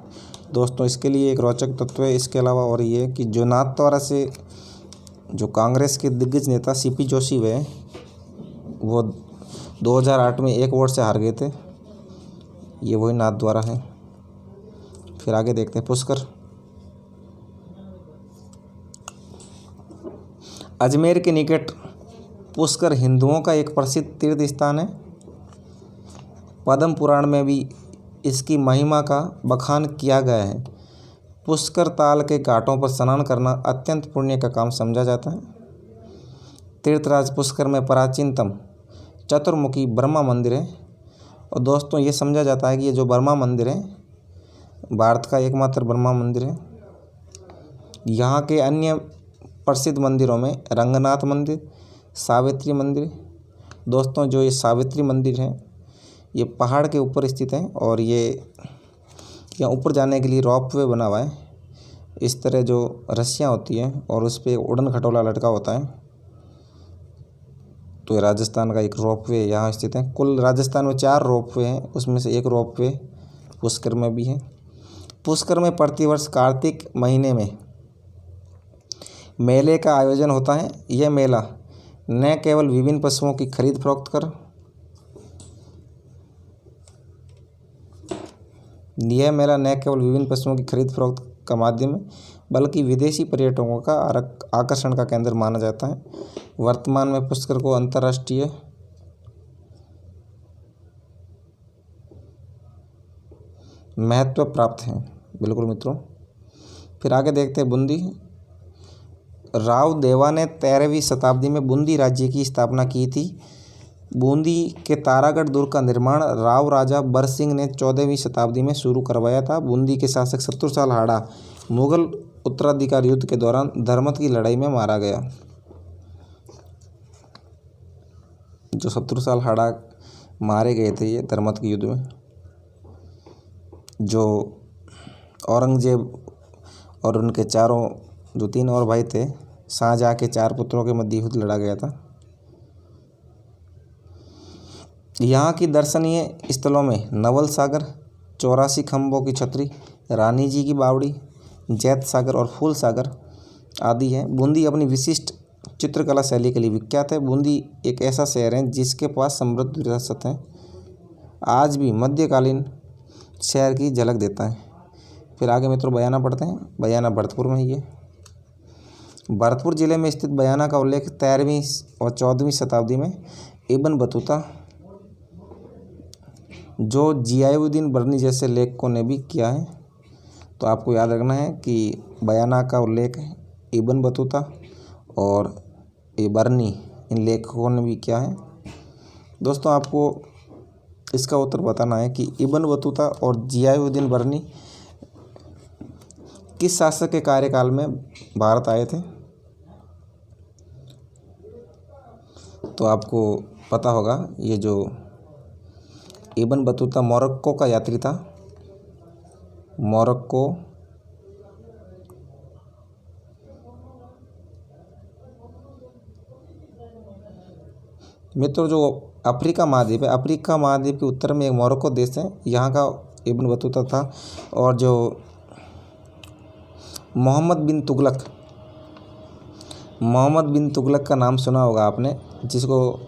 दोस्तों, इसके लिए एक रोचक तत्व है इसके अलावा, और ये कि जो नाथद्वारा से जो कांग्रेस के दिग्गज नेता सीपी जोशी हुए, वो 2008 में 1 वोट से हार गए थे। ये वही नाथद्वारा है। फिर आगे देखते हैं पुष्कर। अजमेर के निकट पुष्कर हिंदुओं का एक प्रसिद्ध तीर्थ स्थान है। पद्म पुराण में भी इसकी महिमा का बखान किया गया है। पुष्कर ताल के घाटों पर स्नान करना अत्यंत पुण्य का काम समझा जाता है। तीर्थराज पुष्कर में प्राचीनतम चतुर्मुखी ब्रह्मा मंदिर है। और दोस्तों, ये समझा जाता है कि ये जो ब्रह्मा मंदिर है, भारत का एकमात्र ब्रह्मा मंदिर है। यहाँ के अन्य प्रसिद्ध मंदिरों में रंगनाथ मंदिर, सावित्री मंदिर। दोस्तों, जो ये सावित्री मंदिर है, ये पहाड़ के ऊपर स्थित है, और ये यहाँ ऊपर जाने के लिए रोप वे बना हुआ है। इस तरह जो रस्सियाँ होती हैं और उस पर उड़न खटोला लटका होता है। तो ये राजस्थान का एक रोप वे यहाँ स्थित है। कुल राजस्थान में 4 रोप वे हैं, उसमें से एक रोप वे पुष्कर में भी है। पुष्कर में प्रतिवर्ष कार्तिक महीने में मेले का आयोजन होता है। यह मेला न केवल विभिन्न पशुओं की खरीद फरोख्त कर यह मेला न केवल विभिन्न पशुओं की खरीद फरोख्त का माध्यम है, बल्कि विदेशी पर्यटकों का आकर्षण का केंद्र माना जाता है। वर्तमान में पुष्कर को अंतर्राष्ट्रीय महत्व प्राप्त है। बिल्कुल मित्रों, फिर आगे देखते हैं बूंदी। राव देवा ने 13वीं शताब्दी में बूंदी राज्य की स्थापना की थी। बूंदी के तारागढ़ दुर्ग का निर्माण राव राजा बरसिंह ने 14वीं शताब्दी में शुरू करवाया था। बूंदी के शासक शत्रुसाल हाड़ा मुगल उत्तराधिकार युद्ध के दौरान धर्मत की लड़ाई में मारा गया। जो शत्रुसाल हाड़ा मारे गए थे ये धर्मत के युद्ध में। जो औरंगजेब और उनके जो 3 और भाई थे, शाहजहाँ के 4 पुत्रों के मध्य युद्ध लड़ा गया था। यहाँ की दर्शनीय स्थलों में नवल सागर, 84 खंभों की छतरी, रानी जी की बावड़ी, जैत सागर और फूल सागर आदि हैं। बूंदी अपनी विशिष्ट चित्रकला शैली के लिए विख्यात है। बूंदी एक ऐसा शहर है जिसके पास समृद्ध विरासत है। आज भी मध्यकालीन शहर की झलक देता है। फिर आगे मित्रों बयाना पढ़ते हैं। बयाना भरतपुर में ही है। भरतपुर जिले में स्थित बयाना का उल्लेख 13वीं और 14वीं शताब्दी में इब्न बतूता, जो जियाउद्दीन बर्नी जैसे लेखकों ने भी किया है। तो आपको याद रखना है कि बयाना का उल्लेख इब्न बतूता और बर्नी, इन लेखकों ने भी किया है। दोस्तों, आपको इसका उत्तर बताना है कि इब्न बतूता और जियाउद्दीन बर्नी किस शासक के कार्यकाल में भारत आए थे। तो आपको पता होगा, ये जो इब्न बतूता मोरक्को का यात्री था। मोरक्को मित्रों, जो अफ्रीका महाद्वीप है। अफ्रीका महाद्वीप के उत्तर में एक मोरक्को देश है, यहाँ का इब्न बतूता था। और जो मोहम्मद बिन तुगलक का नाम सुना होगा आपने, जिसको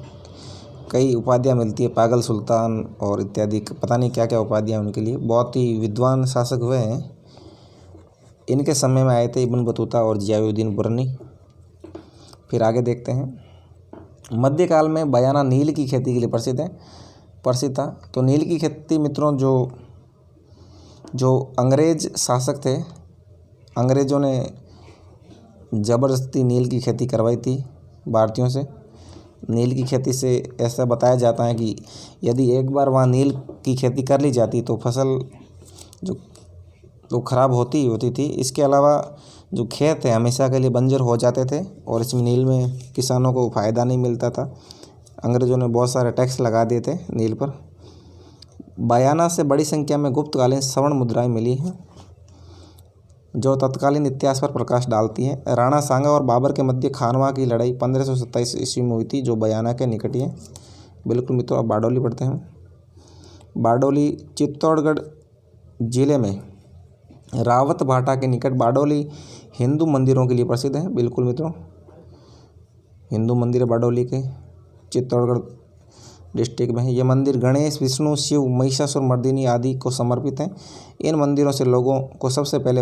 कई उपाधियाँ मिलती है, पागल सुल्तान और इत्यादि, पता नहीं क्या क्या उपाधियाँ उनके लिए। बहुत ही विद्वान शासक हुए हैं। इनके समय में आए थे इब्न बतूता और जियाउद्दीन बुरनी। फिर आगे देखते हैं। मध्यकाल में बयाना नील की खेती के लिए प्रसिद्ध था। तो नील की खेती मित्रों, जो अंग्रेज शासक थे, अंग्रेज़ों ने ज़बरदस्ती नील की खेती करवाई थी भारतीयों से। नील की खेती से ऐसा बताया जाता है कि यदि एक बार वहाँ नील की खेती कर ली जाती तो फसल जो खराब होती थी। इसके अलावा जो खेत है हमेशा के लिए बंजर हो जाते थे और इसमें नील में किसानों को फ़ायदा नहीं मिलता था। अंग्रेज़ों ने बहुत सारे टैक्स लगा दिए थे नील पर। बयाना से बड़ी संख्या में गुप्तकालीन स्वर्ण मुद्राएं मिली हैं, जो तत्कालीन इतिहास पर प्रकाश डालती हैं। राणा सांगा और बाबर के मध्य खानवा की लड़ाई 1527 ईस्वी में हुई थी, जो बयाना के निकट ही है। बिल्कुल मित्रों, अब बारडोली पढ़ते हैं। बारडोली चित्तौड़गढ़ जिले में रावत भाटा के निकट बारडोली हिंदू मंदिरों के लिए प्रसिद्ध है। बिल्कुल मित्रों, हिंदू मंदिर है बारडोली के, चित्तौड़गढ़ डिस्ट्रिक्ट में है। ये मंदिर गणेश, विष्णु, शिव, महिषासुर मर्दिनी आदि को समर्पित हैं। इन मंदिरों से लोगों को सबसे पहले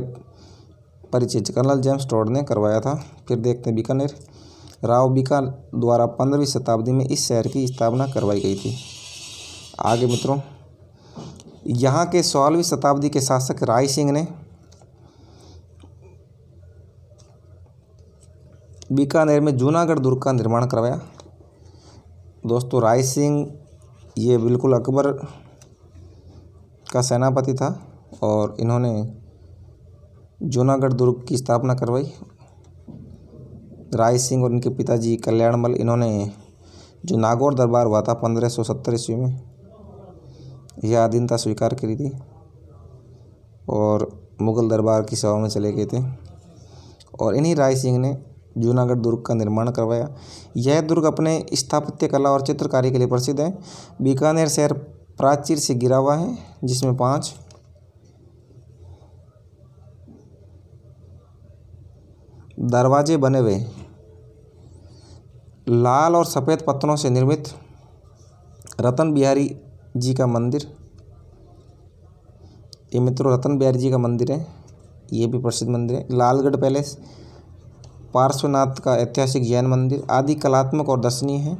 परिचय कर्नल जेम्स टोड ने करवाया था। फिर देखते हैं बीकानेर। राव बीका द्वारा 15वीं शताब्दी में इस शहर की स्थापना करवाई गई थी। आगे मित्रों, यहाँ के 16वीं शताब्दी के शासक राय सिंह ने बीकानेर में जूनागढ़ दुर्ग का निर्माण करवाया। दोस्तों, राय सिंह ये बिल्कुल अकबर का सेनापति था और इन्होंने जूनागढ़ दुर्ग की स्थापना करवाई। राय सिंह और इनके पिताजी कल्याणमल, इन्होंने जो नागौर दरबार हुआ था 1570 ईस्वी में, यह अधीनता स्वीकार करी थी और मुग़ल दरबार की सेवा में चले गए थे। और इन्हीं राय सिंह ने जूनागढ़ दुर्ग का निर्माण करवाया। यह दुर्ग अपने स्थापत्य कला और चित्रकारी के लिए प्रसिद्ध है। बीकानेर शहर प्राचीर से घिरा हुआ है, जिसमें 5 दरवाजे बने हुए। लाल और सफ़ेद पत्थरों से निर्मित रतन बिहारी जी का मंदिर, ये मित्रों रतन बिहारी जी का मंदिर है, ये भी प्रसिद्ध मंदिर है। लालगढ़ पैलेस, पार्श्वनाथ का ऐतिहासिक जैन मंदिर आदि कलात्मक और दर्शनीय है।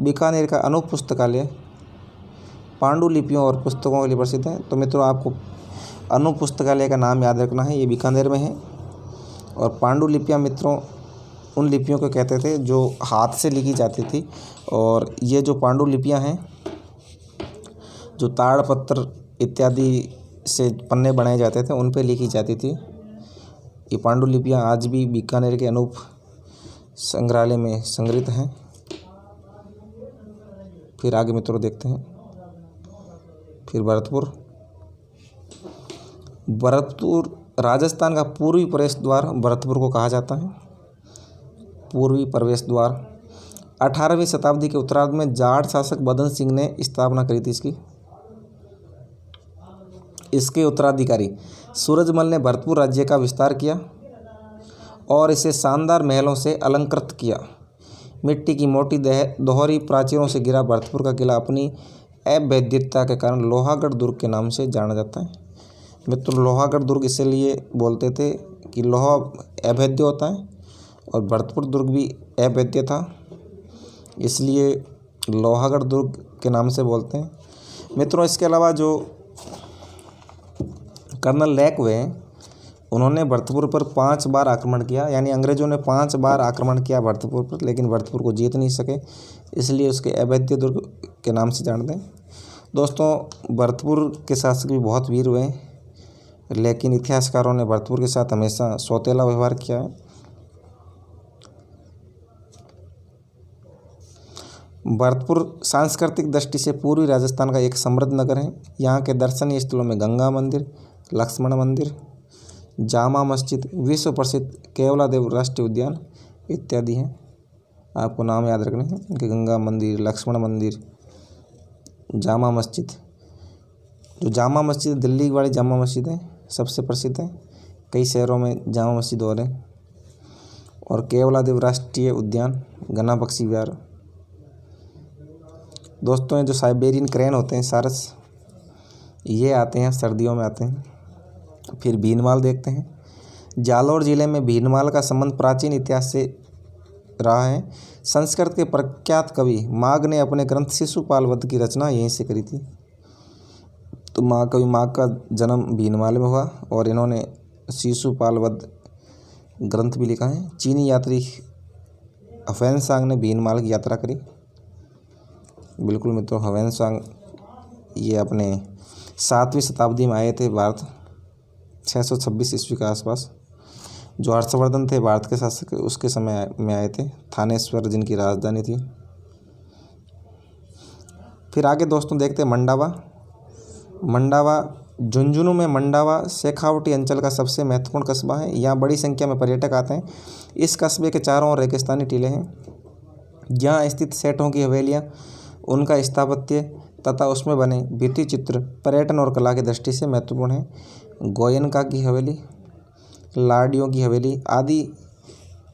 बीकानेर का अनूप पुस्तकालय पांडुलिपियों और पुस्तकों के लिए प्रसिद्ध है। तो मित्रों, आपको अनूप पुस्तकालय का नाम याद रखना है, ये बीकानेर में है। और पांडुलिपियाँ मित्रों उन लिपियों को कहते थे जो हाथ से लिखी जाती थी। और ये जो पांडुलिपियाँ हैं, जो ताड़पत्र इत्यादि से पन्ने बनाए जाते थे, उन पे लिखी जाती थी। ये पांडुलिपियाँ आज भी बीकानेर के अनूप संग्रहालय में संग्रहित हैं। फिर आगे मित्रों देखते हैं। फिर भरतपुर राजस्थान का पूर्वी प्रवेश द्वार भरतपुर को कहा जाता है। पूर्वी प्रवेश द्वार 18वीं शताब्दी के उत्तरार्ध में जाट शासक बदन सिंह ने स्थापना करी थी इसके उत्तराधिकारी सूरजमल ने भरतपुर राज्य का विस्तार किया और इसे शानदार महलों से अलंकृत किया। मिट्टी की मोटी दोहरी प्राचीरों से घिरा भरतपुर का किला अपनी अभेद्यता के कारण लोहागढ़ दुर्ग के नाम से जाना जाता है। मित्रों, लोहागढ़ दुर्ग इसलिए बोलते थे कि लोहा अभेद्य होता है और भरतपुर दुर्ग भी अभेद्य था, इसलिए लोहागढ़ दुर्ग के नाम से बोलते हैं। मित्रों, इसके अलावा जो कर्नल लैक हुए, उन्होंने भरतपुर पर 5 बार आक्रमण किया, यानी अंग्रेज़ों ने 5 बार आक्रमण किया भरतपुर पर, लेकिन भरतपुर को जीत नहीं सके, इसलिए उसके अभेद्य दुर्ग के नाम से जानते हैं। दोस्तों, भरतपुर के शासक भी बहुत वीर हुए, लेकिन इतिहासकारों ने भरतपुर के साथ हमेशा सौतेला व्यवहार किया है। भरतपुर सांस्कृतिक दृष्टि से पूर्वी राजस्थान का एक समृद्ध नगर है। यहाँ के दर्शनीय स्थलों में गंगा मंदिर, लक्ष्मण मंदिर, जामा मस्जिद, विश्व प्रसिद्ध केवलादेव राष्ट्रीय उद्यान इत्यादि हैं। आपको नाम याद रखने हैं कि गंगा मंदिर, लक्ष्मण मंदिर, जामा मस्जिद, जो जामा मस्जिद दिल्ली वाली जामा मस्जिद है, सबसे प्रसिद्ध है। कई शहरों में जामा मस्जिद और है। और केवलादेव राष्ट्रीय उद्यान, घना पक्षी विहार। दोस्तों ये जो साइबेरियन क्रेन होते हैं, सारस, ये आते हैं सर्दियों में आते हैं। फिर भीनमाल देखते हैं। जालौर जिले में भीनमाल का संबंध प्राचीन इतिहास से रहा है। संस्कृत के प्रख्यात कवि माघ ने अपने ग्रंथ शिशुपाल वध की रचना यहीं से करी थी। तो कवि माघ का जन्म भीनमाल में हुआ और इन्होंने शिशुपाल वध ग्रंथ भी लिखा है। चीनी यात्री ह्वेनसांग ने भीनमाल की यात्रा करी। बिल्कुल मित्रों, ह्वेनसांग ये अपने 7वीं शताब्दी में आए थे भारत, 626 ईस्वी के आसपास। जो हर्षवर्धन थे भारत के शासक, उसके समय में आए थे। थानेश्वर जिनकी राजधानी थी। फिर आगे दोस्तों देखते हैं मंडावा। मंडावा झुंझुनू में मंडावा शेखावटी अंचल का सबसे महत्वपूर्ण कस्बा है। यहाँ बड़ी संख्या में पर्यटक आते हैं। इस कस्बे के चारों ओर रेगिस्तानी टीले हैं। यहाँ स्थित सेठों की हवेलियाँ, उनका स्थापत्य तथा उसमें बने भित्ति चित्र पर्यटन और कला की दृष्टि से महत्वपूर्ण है। गोयनका की हवेली, लाडियों की हवेली आदि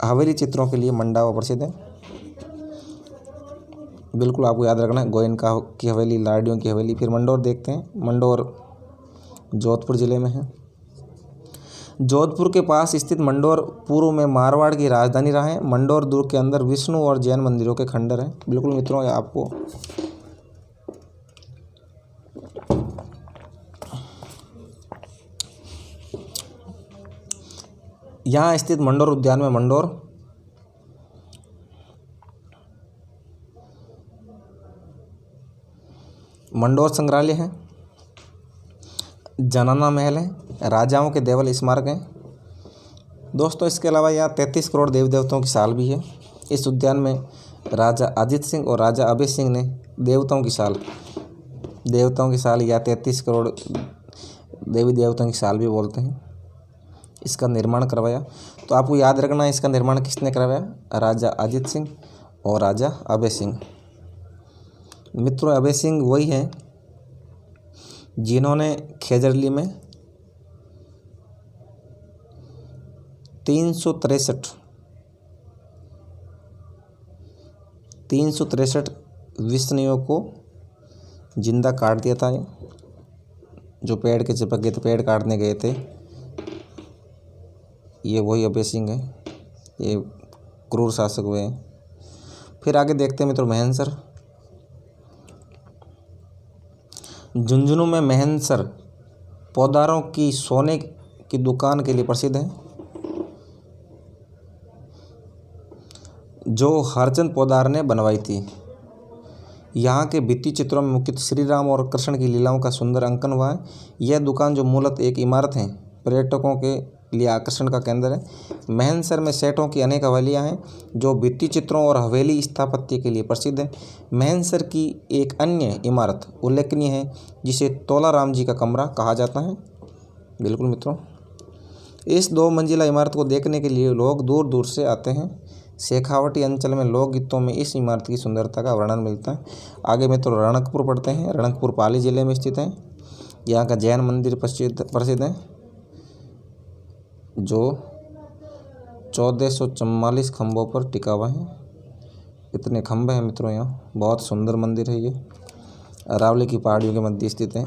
हवेली चित्रों के लिए मंडावा प्रसिद्ध है। बिल्कुल आपको याद रखना है, गोयनका की हवेली, लाडियों की हवेली। फिर मंडोर देखते हैं। मंडोर जोधपुर जिले में है। जोधपुर के पास स्थित मंडोर पूर्व में मारवाड़ की राजधानी रहा है। मंडोर दुर्ग के अंदर विष्णु और जैन मंदिरों के खंडर हैं। बिल्कुल मित्रों, ये आपको यहाँ स्थित मंडोर उद्यान में मंडोर संग्रहालय है, जनाना महल है, राजाओं के देवल स्मारक हैं। दोस्तों इसके अलावा यहाँ 33 करोड़ देवी देवताओं की साल भी है। इस उद्यान में राजा अजित सिंह और राजा अभय सिंह ने देवताओं की साल या 33 करोड़ देवी देवताओं की साल भी बोलते हैं, इसका निर्माण करवाया। तो आपको याद रखना है, इसका निर्माण किसने करवाया? राजा अजित सिंह और राजा अभय सिंह। मित्रों अभय सिंह वही हैं जिन्होंने खेजरली में 363 विष्णुओं को जिंदा काट दिया था। जो पेड़ के चिपक गए थे, पेड़ काटने गए थे, ये वही अभय सिंह है। ये क्रूर शासक हुए हैं। फिर आगे देखते हैं मित्रों महनसर। झुंझुनू में महनसर पौधारों की सोने की दुकान के लिए प्रसिद्ध है, जो हरचंद पौधार ने बनवाई थी। यहाँ के भित्ति चित्रों में मुख्यतः श्री राम और कृष्ण की लीलाओं का सुंदर अंकन हुआ है। यह दुकान जो मूलतः एक इमारत है, पर्यटकों के लिए आकर्षण का केंद्र है। महनसर में सेठों की अनेक हवेलियाँ हैं, जो भित्ति चित्रों और हवेली स्थापत्य के लिए प्रसिद्ध है। महनसर की एक अन्य इमारत उल्लेखनीय है, जिसे तोला राम जी का कमरा कहा जाता है। बिल्कुल मित्रों, इस 2 मंजिला इमारत को देखने के लिए लोग दूर दूर से आते हैं। शेखावटी अंचल में लोकगीतों में इस इमारत की सुंदरता का वर्णन मिलता है। आगे मित्रों रणकपुर पढ़ते हैं। रणकपुर पाली जिले में स्थित है। यहाँ का जैन मंदिर प्रसिद्ध है, जो 1444 खंभों पर टिका हुआ है। इतने खंभे हैं मित्रों यहाँ। बहुत सुंदर मंदिर है ये। अरावली की पहाड़ियों के मध्य स्थित है।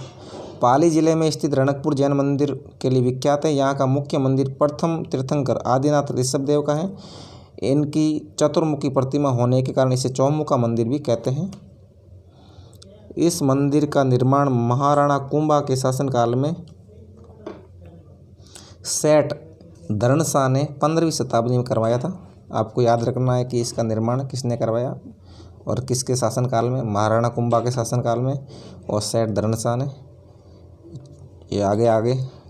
पाली जिले में स्थित रणकपुर जैन मंदिर के लिए विख्यात है। यहाँ का मुख्य मंदिर प्रथम तीर्थंकर आदिनाथ ऋषभदेव का है। इनकी चतुर्मुखी प्रतिमा होने के कारण इसे चौमुखा मंदिर भी कहते हैं। इस मंदिर का निर्माण महाराणा कुंभा के शासनकाल में सेठ धरणशाह ने 15वीं शताब्दी में करवाया था। आपको याद रखना है कि इसका निर्माण किसने करवाया और किसके शासनकाल में? महाराणा कुंभा के शासनकाल में और सेठ धरणशाह ने। ये आगे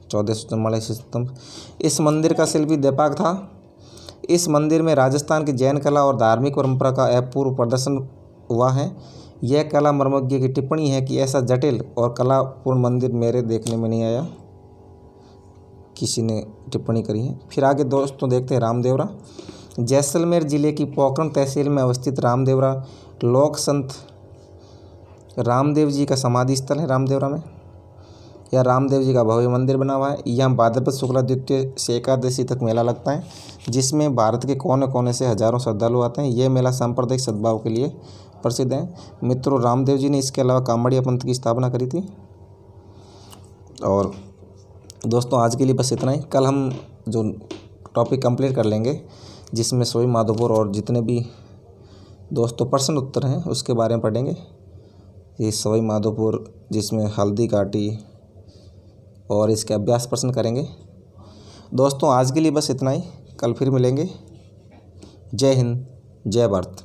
1444 स्तंभ। इस मंदिर का शिल्पी दीपक था। इस मंदिर में राजस्थान की जैन कला और धार्मिक परंपरा का अपूर्व प्रदर्शन हुआ है। यह कला मर्मज्ञ की टिप्पणी है कि ऐसा जटिल और कलापूर्ण मंदिर मेरे देखने में नहीं आया, किसी ने टिप्पणी करी है। फिर आगे दोस्तों देखते हैं रामदेवरा। जैसलमेर जिले की पोखरण तहसील में अवस्थित रामदेवरा लोक संत रामदेव जी का समाधि स्थल है रामदेवरा में, या रामदेव जी का भव्य मंदिर बना हुआ है। यहाँ भाद्रपद शुक्ला द्वितीय से एकादशी तक मेला लगता है, जिसमें भारत के कोने कोने से हजारों श्रद्धालु आते हैं। ये मेला सांप्रदायिक सद्भाव के लिए प्रसिद्ध है। मित्रों, रामदेव जी ने इसके अलावा कामड़िया पंथ की स्थापना करी थी। और दोस्तों, आज के लिए बस इतना ही। कल हम जो टॉपिक कंप्लीट कर लेंगे, जिसमें सवाई माधोपुर और जितने भी दोस्तों प्रश्न उत्तर हैं उसके बारे में पढ़ेंगे। ये सवाई माधोपुर, जिसमें हल्दी घाटी, और इसके अभ्यास प्रश्न करेंगे। दोस्तों, आज के लिए बस इतना ही। कल फिर मिलेंगे। जय हिंद, जय भारत।